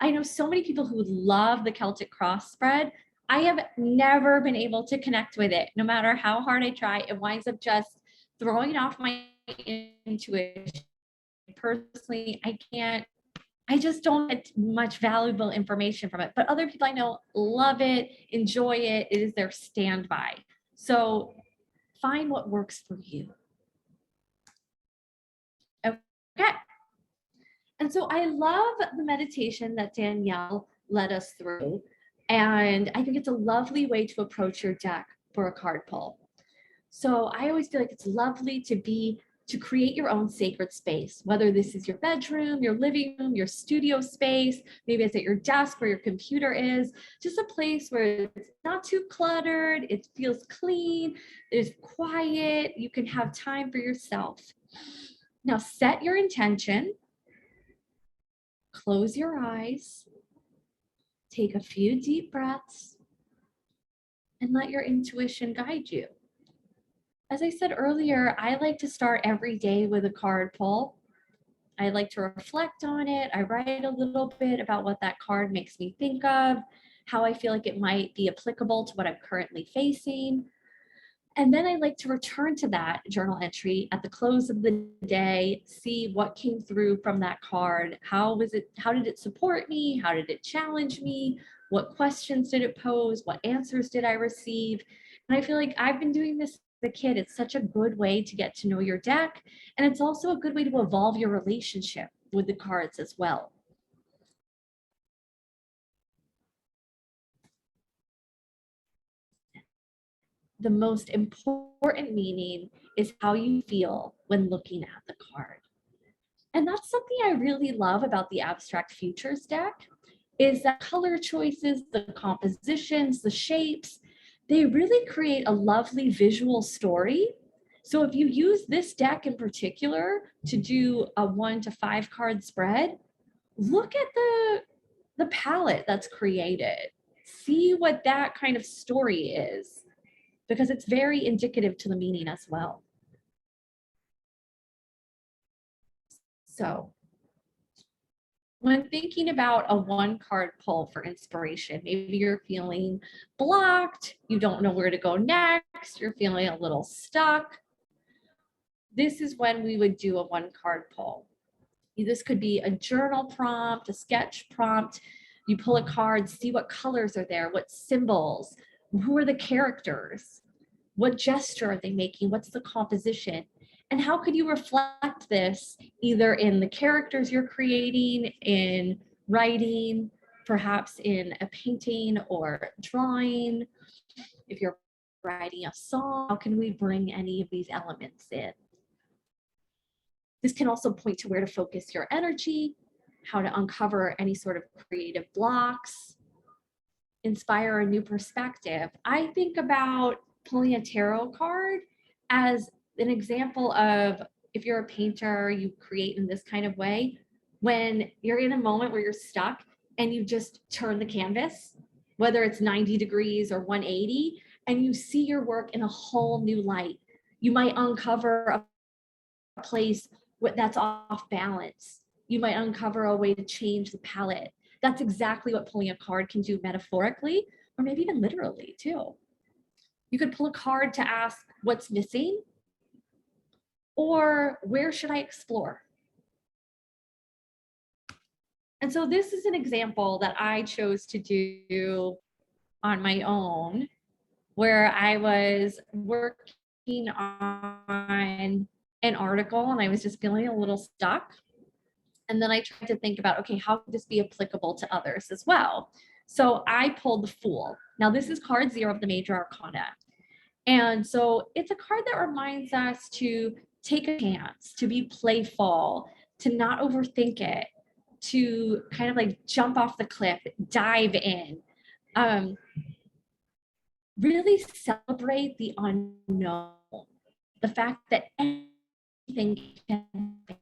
I know so many people who love the Celtic cross spread. I have never been able to connect with it. No matter how hard I try, it winds up just throwing off my intuition. Personally, I just don't get much valuable information from it. But other people I know love it, enjoy it. It is their standby. So find what works for you. Okay. And so I love the meditation that Dannielle led us through. And I think it's a lovely way to approach your deck for a card pull. So I always feel like it's lovely to create your own sacred space, whether this is your bedroom, your living room, your studio space, maybe it's at your desk where your computer is, just a place where it's not too cluttered, it feels clean, it's quiet, you can have time for yourself. Now set your intention, close your eyes, take a few deep breaths, and let your intuition guide you. As I said earlier, I like to start every day with a card pull. I like to reflect on it. I write a little bit about what that card makes me think of, how I feel like it might be applicable to what I'm currently facing. And then I like to return to that journal entry at the close of the day, see what came through from that card. How did it support me? How did it challenge me? What questions did it pose? What answers did I receive? And I feel like I've been doing this as a kid. It's such a good way to get to know your deck. And it's also a good way to evolve your relationship with the cards as well. The most important meaning is how you feel when looking at the card. And that's something I really love about the Abstract Futures deck, is that color choices, the compositions, the shapes, they really create a lovely visual story. So if you use this deck in particular to do a 1 to 5 card spread, look at the palette that's created. See what that kind of story is, because it's very indicative to the meaning as well. So when thinking about a one card pull for inspiration, maybe you're feeling blocked, you don't know where to go next, you're feeling a little stuck. This is when we would do a one card pull. This could be a journal prompt, a sketch prompt. You pull a card, see what colors are there, what symbols, who are the characters, what gesture are they making, what's the composition, and how could you reflect this either in the characters you're creating, in writing, perhaps in a painting or drawing. If you're writing a song, how can we bring any of these elements in? This can also point to where to focus your energy, how to uncover any sort of creative blocks, inspire a new perspective. I think about pulling a tarot card as an example of, if you're a painter, you create in this kind of way, when you're in a moment where you're stuck and you just turn the canvas, whether it's 90 degrees or 180, and you see your work in a whole new light. You might uncover a place that's off balance. You might uncover a way to change the palette. That's exactly what pulling a card can do metaphorically, or maybe even literally too. You could pull a card to ask what's missing, or where should I explore? And so this is an example that I chose to do on my own, where I was working on an article and I was just feeling a little stuck. And then I tried to think about, okay, how could this be applicable to others as well? So I pulled the Fool. Now this is card 0 of the Major Arcana. And so it's a card that reminds us to take a chance, to be playful, to not overthink it, to kind of like jump off the cliff, dive in. Really celebrate the unknown, the fact that anything can happen.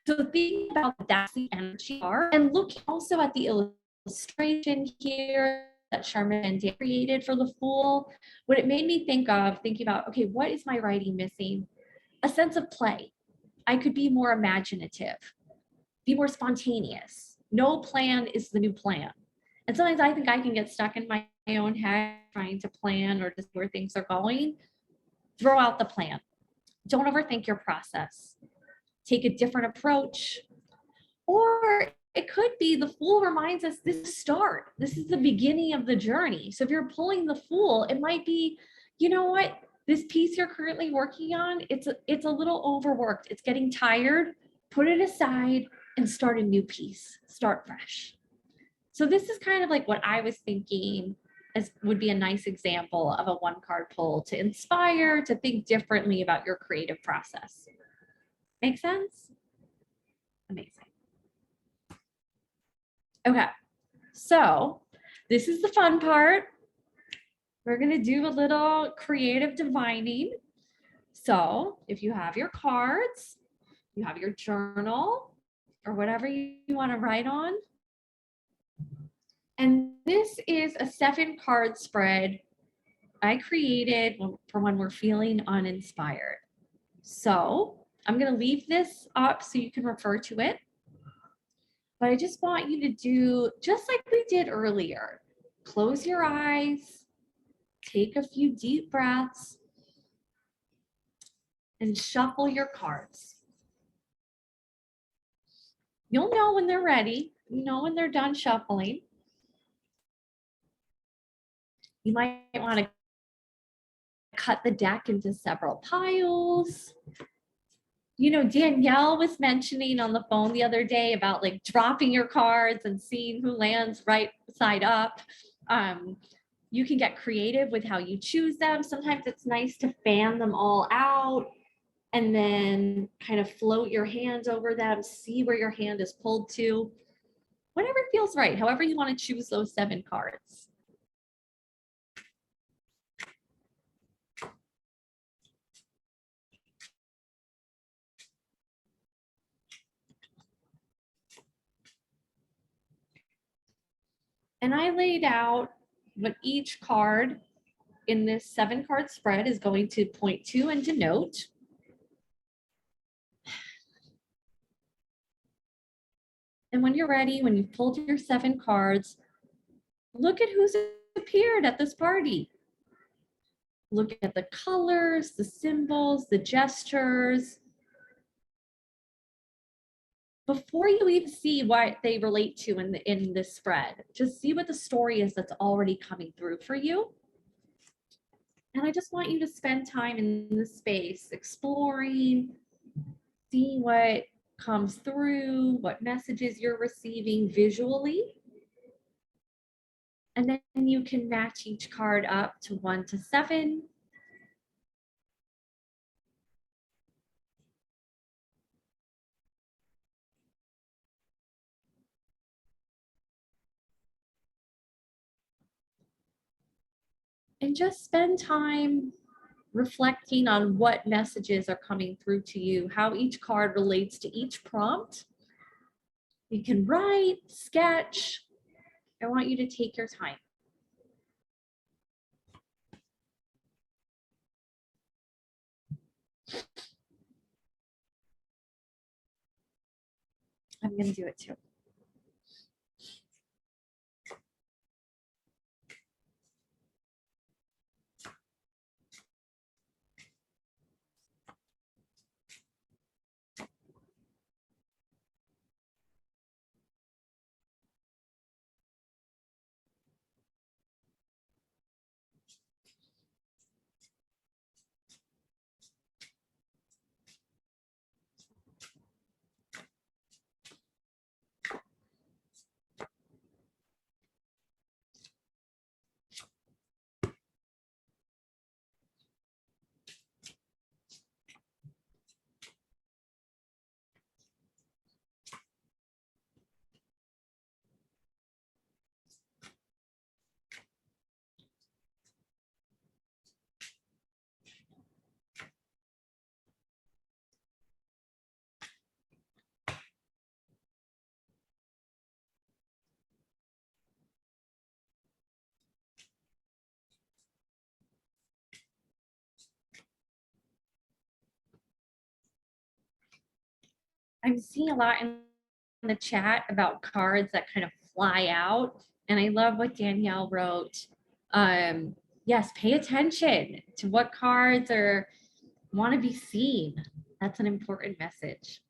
So think about that's the energy are, and look also at the illustration here that Sharmistha created for the Fool. What it made me think of, thinking about, okay, what is my writing missing? A sense of play. I could be more imaginative, be more spontaneous. No plan is the new plan. And sometimes I think I can get stuck in my own head trying to plan or just where things are going. Throw out the plan. Don't overthink your process. Take a different approach. Or it could be the Fool reminds us this is start. This is the beginning of the journey. So if you're pulling the Fool, it might be, you know what, this piece you're currently working on, it's a little overworked. It's getting tired. Put it aside and start a new piece. Start fresh. So this is kind of like what I was thinking as would be a nice example of a one card pull to inspire, to think differently about your creative process. Make sense? Amazing. Okay, so this is the fun part. We're gonna do a little creative divining. So if you have your cards, you have your journal or whatever you wanna write on. And this is a 7-card spread I created for when we're feeling uninspired. So I'm gonna leave this up so you can refer to it. But I just want you to do just like we did earlier. Close your eyes, take a few deep breaths, and shuffle your cards. You'll know when they're ready. You know when they're done shuffling. You might want to cut the deck into several piles. You know, Dannielle was mentioning on the phone the other day about like dropping your cards and seeing who lands right side up. You can get creative with how you choose them. Sometimes it's nice to fan them all out and then kind of float your hands over them, see where your hand is pulled to. Whatever feels right, however you want to choose those 7 cards. And I laid out what each card in this 7-card spread is going to point to and denote. And when you're ready, when you've pulled your 7 cards, look at who's appeared at this party. Look at the colors, the symbols, the gestures. Before you even see what they relate to in this spread, just see what the story is that's already coming through for you. And I just want you to spend time in this space, exploring, seeing what comes through, what messages you're receiving visually. And then you can match each card up to 1 to 7. And just spend time reflecting on what messages are coming through to you, how each card relates to each prompt. You can write, sketch. I want you to take your time. I'm going to do it too. I'm seeing a lot in the chat about cards that kind of fly out. And I love what Dannielle wrote. Yes, pay attention to what cards are want to be seen. That's an important message.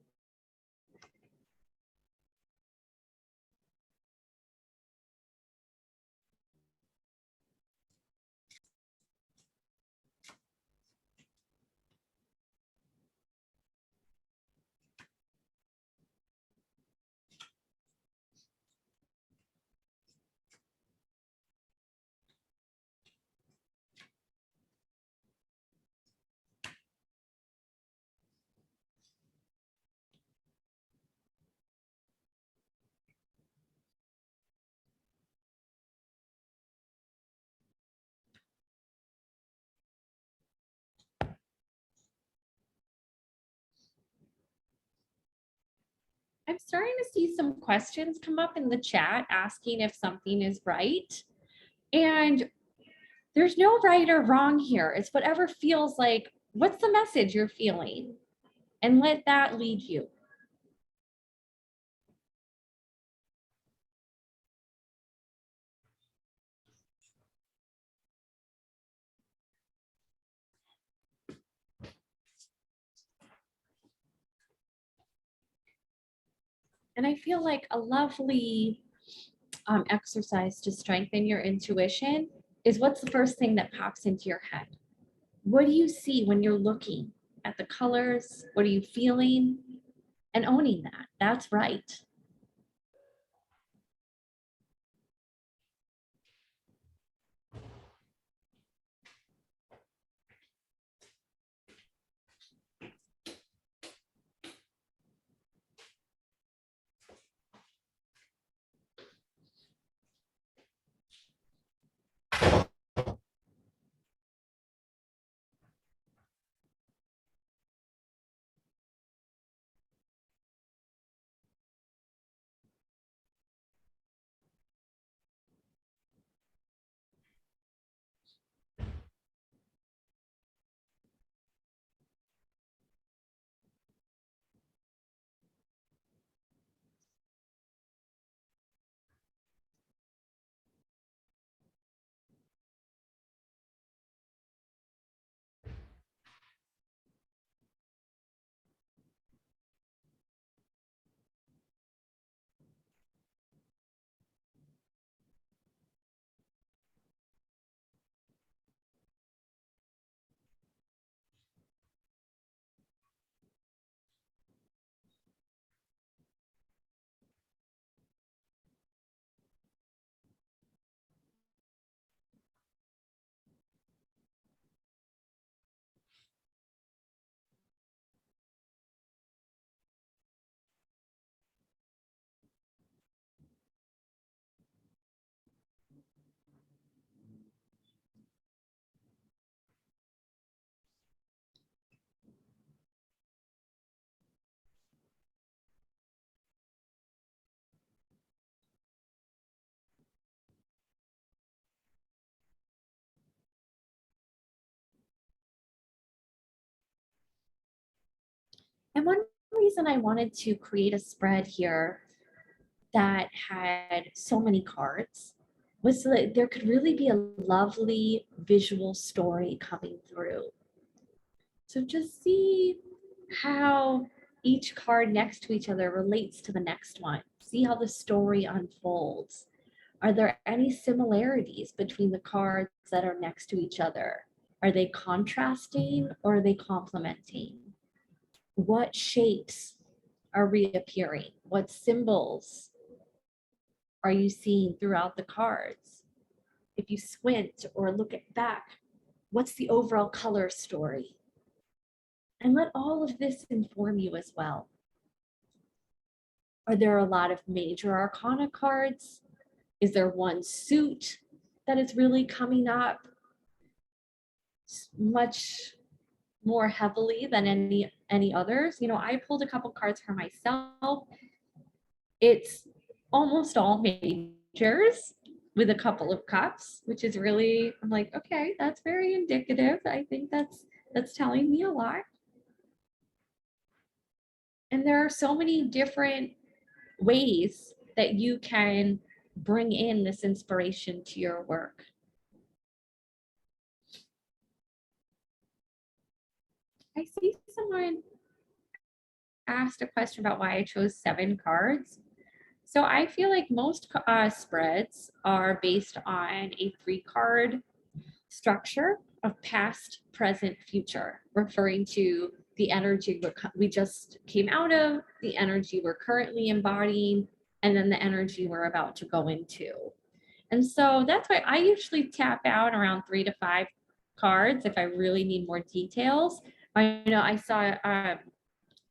I'm starting to see some questions come up in the chat asking if something is right. And there's no right or wrong here. It's whatever feels like, what's the message you're feeling? And let that lead you. And I feel like a lovely exercise to strengthen your intuition is what's the first thing that pops into your head? What do you see when you're looking at the colors? What are you feeling? And owning that. That's right. And one reason I wanted to create a spread here that had so many cards was so that there could really be a lovely visual story coming through. So just see how each card next to each other relates to the next one. See how the story unfolds. Are there any similarities between the cards that are next to each other? Are they contrasting or are they complementing? What shapes are reappearing? What symbols are you seeing throughout the cards? If you squint or look at back, what's the overall color story? And let all of this inform you as well. Are there a lot of major arcana cards? Is there one suit that is really coming up much more heavily than any others? You know, I pulled a couple cards for myself. It's almost all majors with a couple of cups, which is really, I'm like, okay, that's very indicative. I think that's telling me a lot. And there are so many different ways that you can bring in this inspiration to your work. I see someone asked a question about why I chose 7 cards. So I feel like most spreads are based on a 3-card structure of past, present, future, referring to the energy we just came out of, the energy we're currently embodying, and then the energy we're about to go into. And so that's why I usually tap out around 3 to 5 cards if I really need more details. I know I saw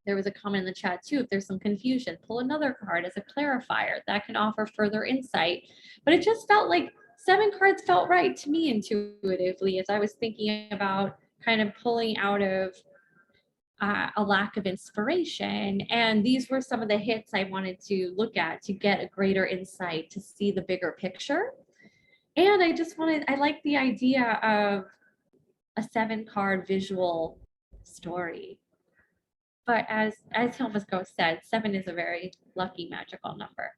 there was a comment in the chat too. If there's some confusion, pull another card as a clarifier that can offer further insight. But it just felt like 7 cards felt right to me intuitively as I was thinking about kind of pulling out of a lack of inspiration. And these were some of the hits I wanted to look at to get a greater insight, to see the bigger picture. And I like the idea of a 7-card visual story. But as Hilma's Ghost said, 7 is a very lucky, magical number.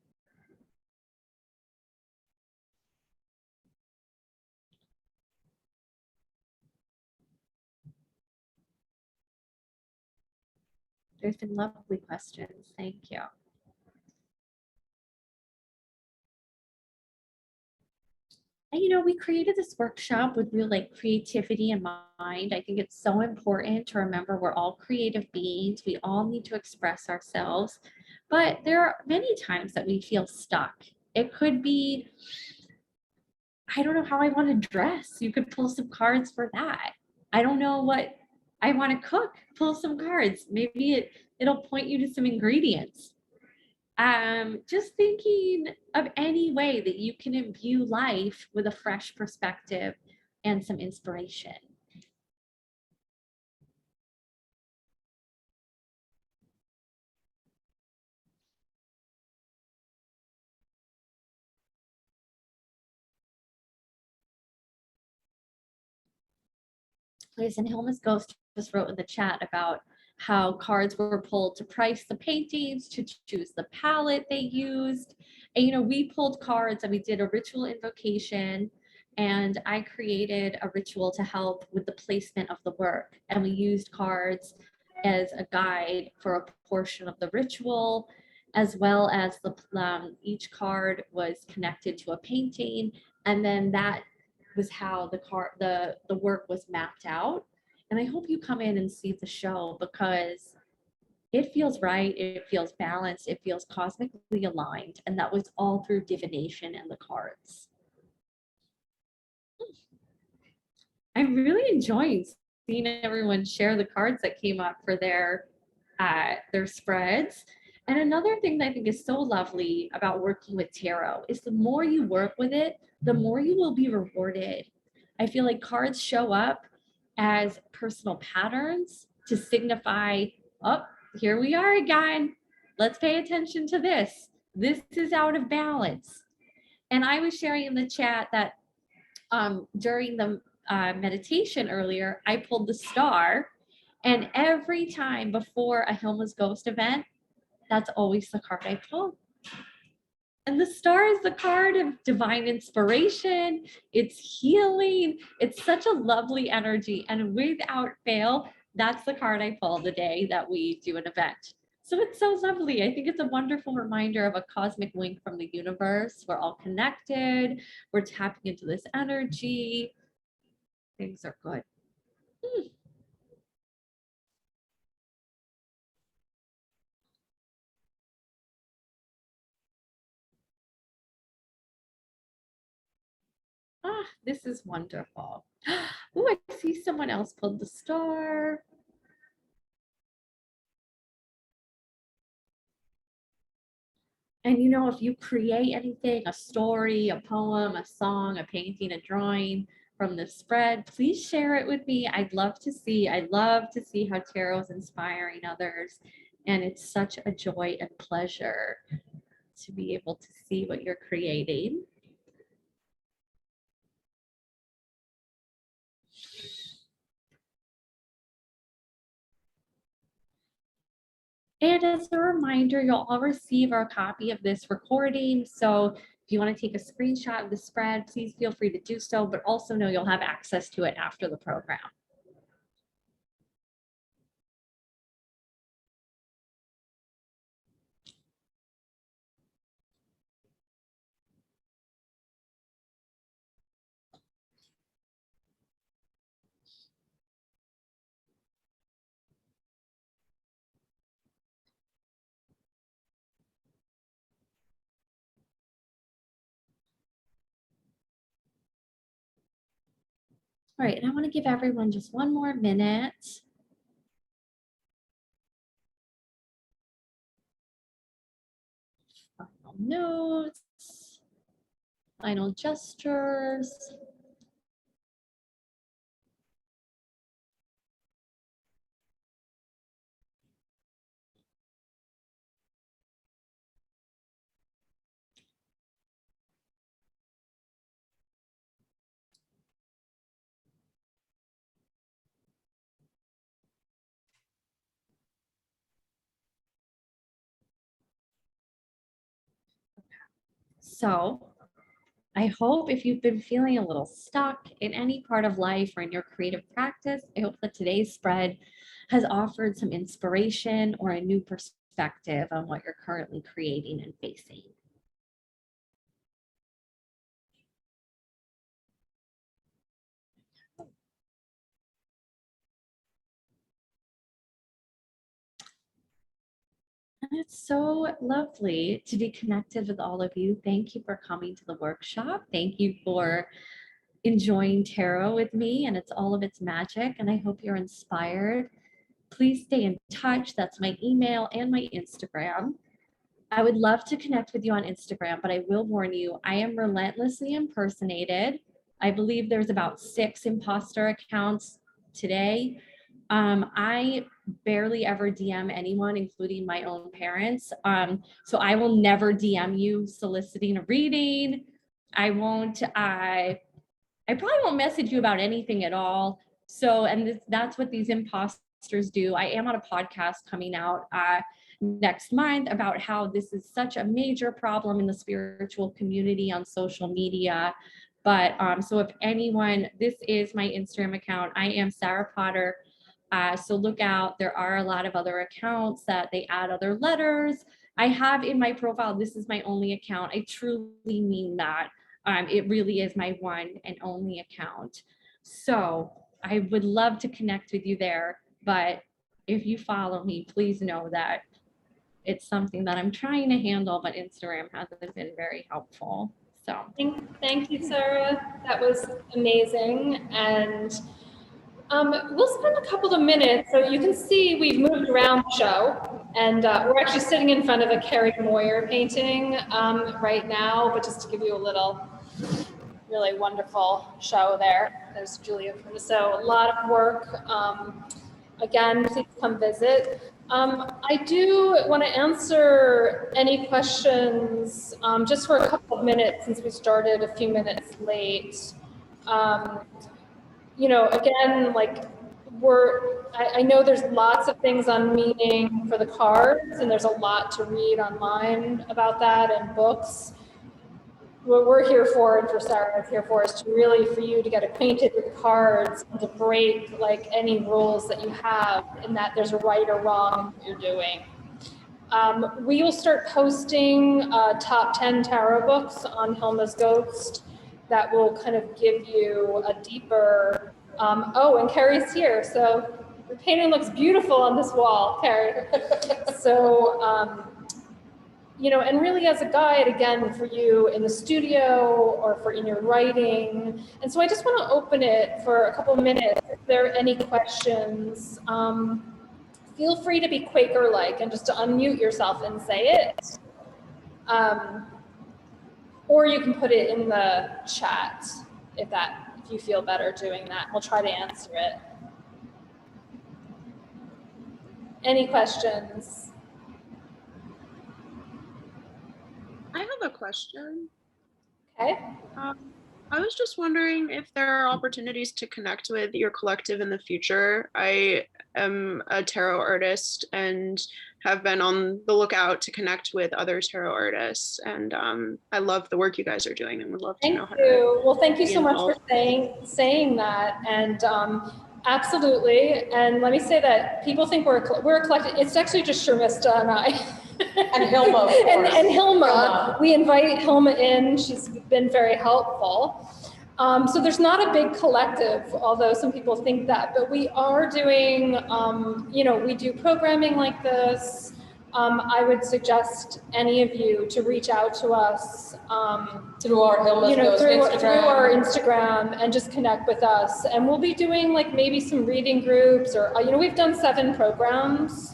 There's been lovely questions. Thank you. And you know, we created this workshop with real creativity in mind. I think it's so important to remember we're all creative beings. We all need to express ourselves. But there are many times that we feel stuck. It could be, I don't know how I want to dress. You could pull some cards for that. I don't know what I want to cook. Pull some cards. Maybe it'll point you to some ingredients. Just thinking of any way that you can imbue life with a fresh perspective and some inspiration. And Hilma's Ghost just wrote in the chat about how cards were pulled to price the paintings, to choose the palette they used. And, you know, we pulled cards and we did a ritual invocation, and I created a ritual to help with the placement of the work. And we used cards as a guide for a portion of the ritual, as well as each card was connected to a painting. And then that was how the work was mapped out. And I hope you come in and see the show, because it feels right, it feels balanced, it feels cosmically aligned, and that was all through divination and the cards. I'm really enjoying seeing everyone share the cards that came up for their spreads. And another thing that I think is so lovely about working with tarot is the more you work with it, the more you will be rewarded. I feel like cards show up as personal patterns to signify, oh, here we are again. Let's pay attention to this. This is out of balance. And I was sharing in the chat that during the meditation earlier, I pulled the star, and every time before a Hilma's Ghost event, that's always the card I pull. And the star is the card of divine inspiration. It's healing. It's such a lovely energy. And without fail, that's the card I pull the day that we do an event. So it's so lovely. I think it's a wonderful reminder of a cosmic wink from the universe. We're all connected. We're tapping into this energy. Things are good. Ah, this is wonderful. Oh, I see someone else pulled the star. And you know, if you create anything, a story, a poem, a song, a painting, a drawing from this spread, please share it with me. I'd love to see how tarot is inspiring others. And it's such a joy and pleasure to be able to see what you're creating. And as a reminder, you'll all receive our copy of this recording. So if you want to take a screenshot of the spread, please feel free to do so, but also know you'll have access to it after the program. All right, and I want to give everyone just one more minute. Final notes, final gestures. So I hope if you've been feeling a little stuck in any part of life or in your creative practice, I hope that today's spread has offered some inspiration or a new perspective on what you're currently creating and facing. And it's so lovely to be connected with all of you. Thank you for coming to the workshop. Thank you for enjoying tarot with me and it's all of its magic. And I hope you're inspired. Please stay in touch. That's my email and my Instagram. I would love to connect with you on Instagram, but I will warn you, I am relentlessly impersonated. I believe there's about 6 imposter accounts today. I barely ever DM anyone, including my own parents. So I will never DM you soliciting a reading. I probably won't message you about anything at all. So, and that's what these imposters do. I am on a podcast coming out next month about how this is such a major problem in the spiritual community on social media. But so if anyone, this is my Instagram account. I am Sarah Potter. So look out. There are a lot of other accounts that they add other letters. I have in my profile, this is my only account. I truly mean that. It really is my one and only account. So I would love to connect with you there. But if you follow me, please know that it's something that I'm trying to handle, but Instagram hasn't been very helpful. So Thank you, Sarah. That was amazing. And we'll spend a couple of minutes. So you can see we've moved around the show, and we're actually sitting in front of a Carrie Moyer painting right now, but just to give you a little really wonderful show there. There's Julia. So a lot of work. Again, please come visit. I do want to answer any questions just for a couple of minutes since we started a few minutes late. You know, again, like I know there's lots of things on meaning for the cards, and there's a lot to read online about that and books. What we're here for, and for Sarah is here for, is to really for you to get acquainted with the cards and to break like any rules that you have in that there's a right or wrong in what you're doing. We will start posting top 10 tarot books on Hilma's Ghost that will kind of give you a deeper, oh, and Carrie's here. So the painting looks beautiful on this wall, Carrie. So, you know, and really as a guide, again, for you in the studio or for in your writing. And so I just want to open it for a couple of minutes. If there are any questions, feel free to be Quaker-like and just to unmute yourself and say it. Or you can put it in the chat if you feel better doing that. We'll try to answer it. Any questions? I have a question. Okay. I was just wondering if there are opportunities to connect with your collective in the future. I am a tarot artist and have been on the lookout to connect with other tarot artists. And I love the work you guys are doing and would love to know how Thank you. to Well, thank you be so much for involved. saying that. And absolutely. And let me say that people think we're a collective. It's actually just Sharmistha and I. And Hilma, of course. and Hilma. Hilma. We invite Hilma in. She's been very helpful. So there's not a big collective, although some people think that, but we are doing, we do programming like this. I would suggest any of you to reach out to us through our Hilma's Instagram. Through our Instagram, and just connect with us. And we'll be doing like maybe some reading groups, or we've done 7 programs.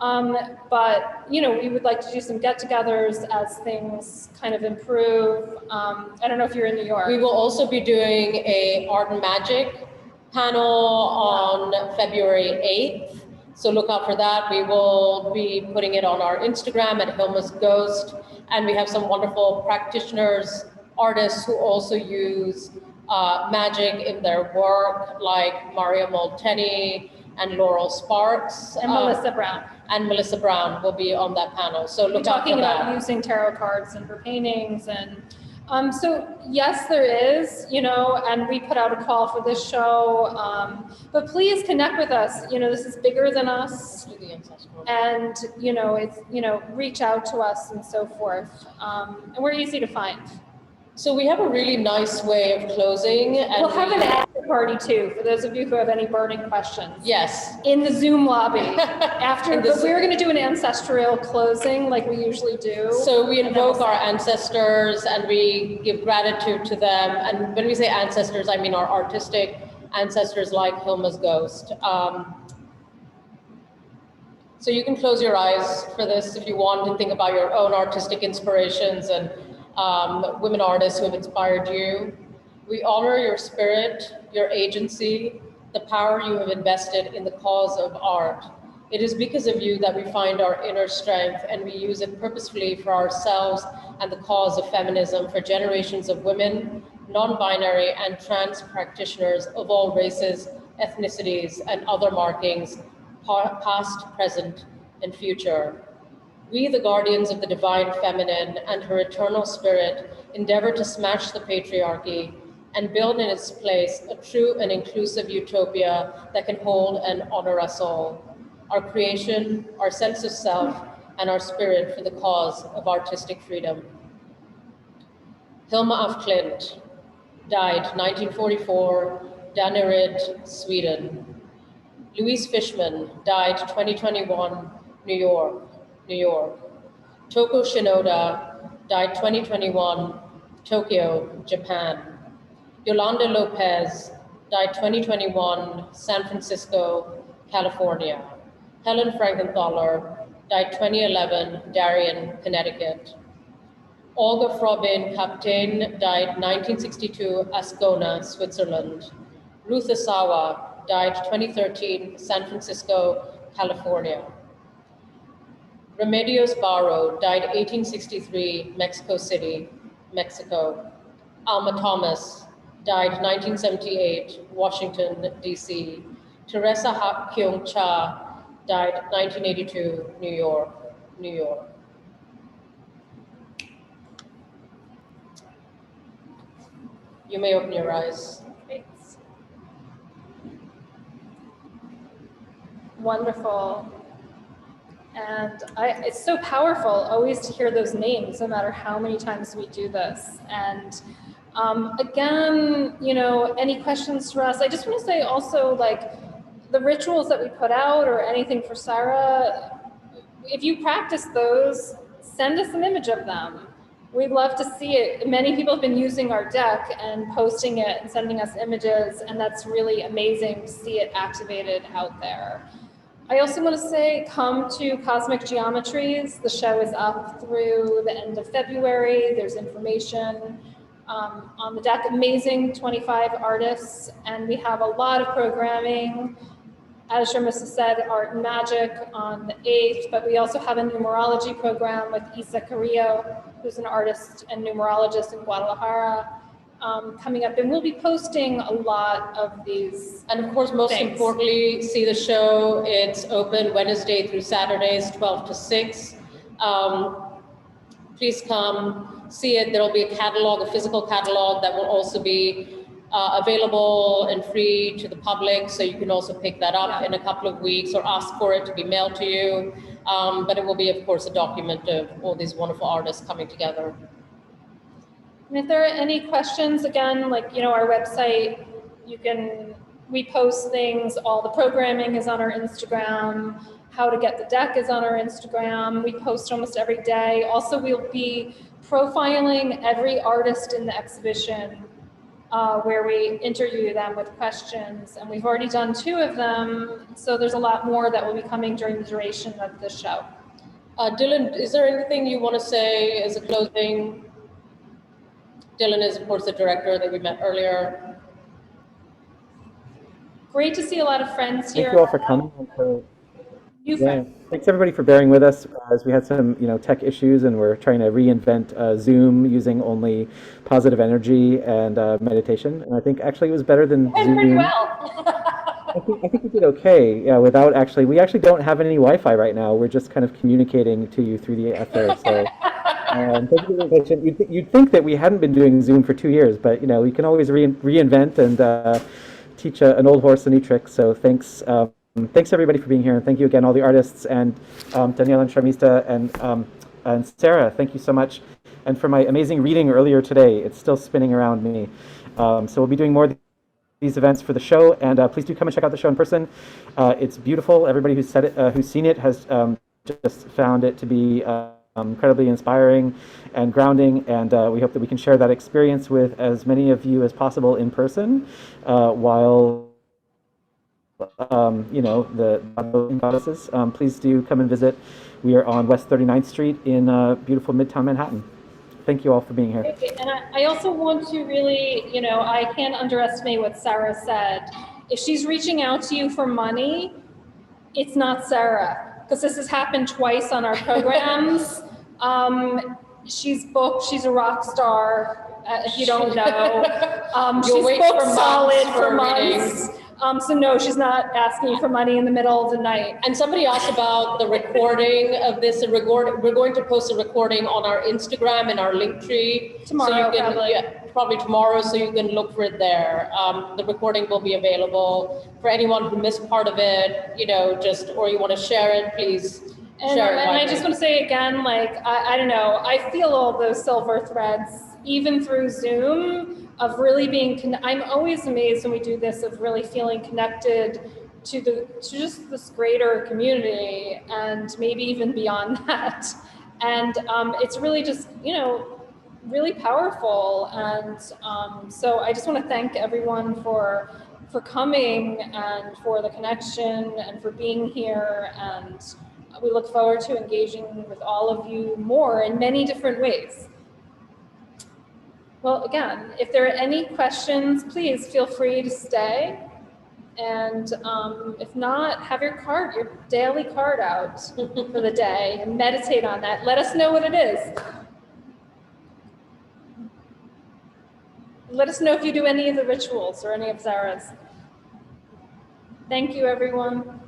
But we would like to do some get-togethers as things kind of improve. I don't know if you're in New York. We will also be doing a art and magic panel on February 8th. So look out for that. We will be putting it on our Instagram at Hilma's Ghost. And we have some wonderful practitioners, artists who also use magic in their work, like Maria Molteni and Laurel Sparks. And Melissa Brown. And Melissa Brown will be on that panel. So look out for that. Talking about using tarot cards in her paintings. And so yes, there is, and we put out a call for this show, but please connect with us. This is bigger than us. And, it's, reach out to us and so forth. And we're easy to find. So we have a really nice way of closing. And we'll have an after party too, for those of you who have any burning questions. Yes. In the Zoom lobby. But we're going to do an ancestral closing like we usually do. So we invoke our ancestors and we give gratitude to them. And when we say ancestors, I mean our artistic ancestors like Hilma's Ghost. So you can close your eyes for this if you want to think about your own artistic inspirations and women artists who have inspired you. We honor your spirit, your agency, the power you have invested in the cause of art. It is because of you that we find our inner strength, and we use it purposefully for ourselves and the cause of feminism for generations of women, non-binary and trans practitioners of all races, ethnicities, and other markings, past, present, and future. We, the guardians of the divine feminine and her eternal spirit, endeavor to smash the patriarchy and build in its place a true and inclusive utopia that can hold and honor us all. Our creation, our sense of self, and our spirit for the cause of artistic freedom. Hilma af Klint, died 1944, Danneryd, Sweden. Louise Fishman, died 2021, New York. Toko Shinoda, died 2021, Tokyo, Japan. Yolanda Lopez, died 2021, San Francisco, California. Helen Frankenthaler, died 2011, Darien, Connecticut. Olga Frobin Kaptein, died 1962, Ascona, Switzerland. Ruth Asawa, died 2013, San Francisco, California. Remedios Barro, died 1863, Mexico City, Mexico. Alma Thomas, died 1978, Washington, D.C. Teresa Kyung Cha, died 1982, New York. You may open your eyes. Thanks. Wonderful. And it's so powerful always to hear those names, no matter how many times we do this. And again, any questions for us? I just want to say also, like, the rituals that we put out or anything for Sarah, if you practice those, send us an image of them. We'd love to see it. Many people have been using our deck and posting it and sending us images, and that's really amazing to see it activated out there. I also want to say, come to Cosmic Geometries. The show is up through the end of February. There's information on the deck. Amazing 25 artists, and we have a lot of programming. As Sharmistha said, art and magic on the 8th, but we also have a numerology program with Isa Carrillo, who's an artist and numerologist in Guadalajara. coming up, and we'll be posting a lot of these. And of course, most Thanks. importantly, see the show. It's open Wednesday through Saturdays, 12 to 6. Please come see it. There'll be a catalog, a physical catalog that will also be available and free to the public. So you can also pick that up in a couple of weeks or ask for it to be mailed to you. But it will be, of course, a document of all these wonderful artists coming together. And if there are any questions, again, like, our website, we post things, all the programming is on our Instagram, how to get the deck is on our Instagram. We post almost every day. Also, we'll be profiling every artist in the exhibition where we interview them with questions. And we've already done 2 of them. So there's a lot more that will be coming during the duration of the show. Dylan, is there anything you want to say as a closing? Dylan is, of course, the director that we met earlier. Great to see a lot of friends here. Thank you all for coming. And for, New friends. thanks everybody for bearing with us as we had some tech issues, and we're trying to reinvent Zoom using only positive energy and meditation. And I think actually it was better than And Zoom. pretty well. I think we did okay. Yeah, without we actually don't have any Wi-Fi right now. We're just kind of communicating to you through the ether. So thank you for the invitation. You'd think that we hadn't been doing Zoom for 2 years, but we can always reinvent and teach an old horse a new trick. So thanks. Thanks everybody for being here, and thank you again all the artists, and Dannielle and Sharmistha and Sarah, thank you so much, and for my amazing reading earlier today. It's still spinning around me. So we'll be doing more of these events for the show, and please do come and check out the show in person. It's beautiful. Everybody who's seen it has just found it to be incredibly inspiring and grounding, and we hope that we can share that experience with as many of you as possible in person while the goddesses. Please do come and visit. We are on West 39th Street in beautiful Midtown Manhattan. Thank you all for being here. And I also want to really, I can't underestimate what Sarah said. If she's reaching out to you for money, it's not Sarah, because this has happened twice on our programs. She's booked, she's a rock star, if you don't know. She's booked solid for months. So no, she's not asking for money in the middle of the night. And somebody asked about the recording of this. We're going to post a recording on our Instagram and our link tree. Tomorrow, so probably. Probably tomorrow, so you can look for it there. The recording will be available for anyone who missed part of it, or you want to share it, please share it. And I just want to say again, I don't know, I feel all those silver threads, even through Zoom, of really being, I'm always amazed when we do this, of really feeling connected to just this greater community, and maybe even beyond that. And it's really just, really powerful. And so I just want to thank everyone for coming, and for the connection, and for being here. And we look forward to engaging with all of you more in many different ways. Well, again, if there are any questions, please feel free to stay. And if not, have your daily card out for the day, and meditate on that. Let us know what it is. Let us know if you do any of the rituals or any of Zara's. Thank you, everyone.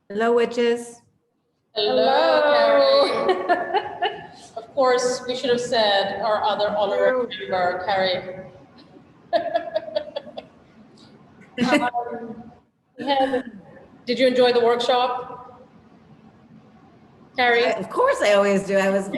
Hello, witches. Hello, Carrie. Of course, we should have said our other honorary member, Carrie. Did you enjoy the workshop? Carrie? Of course I always do. I was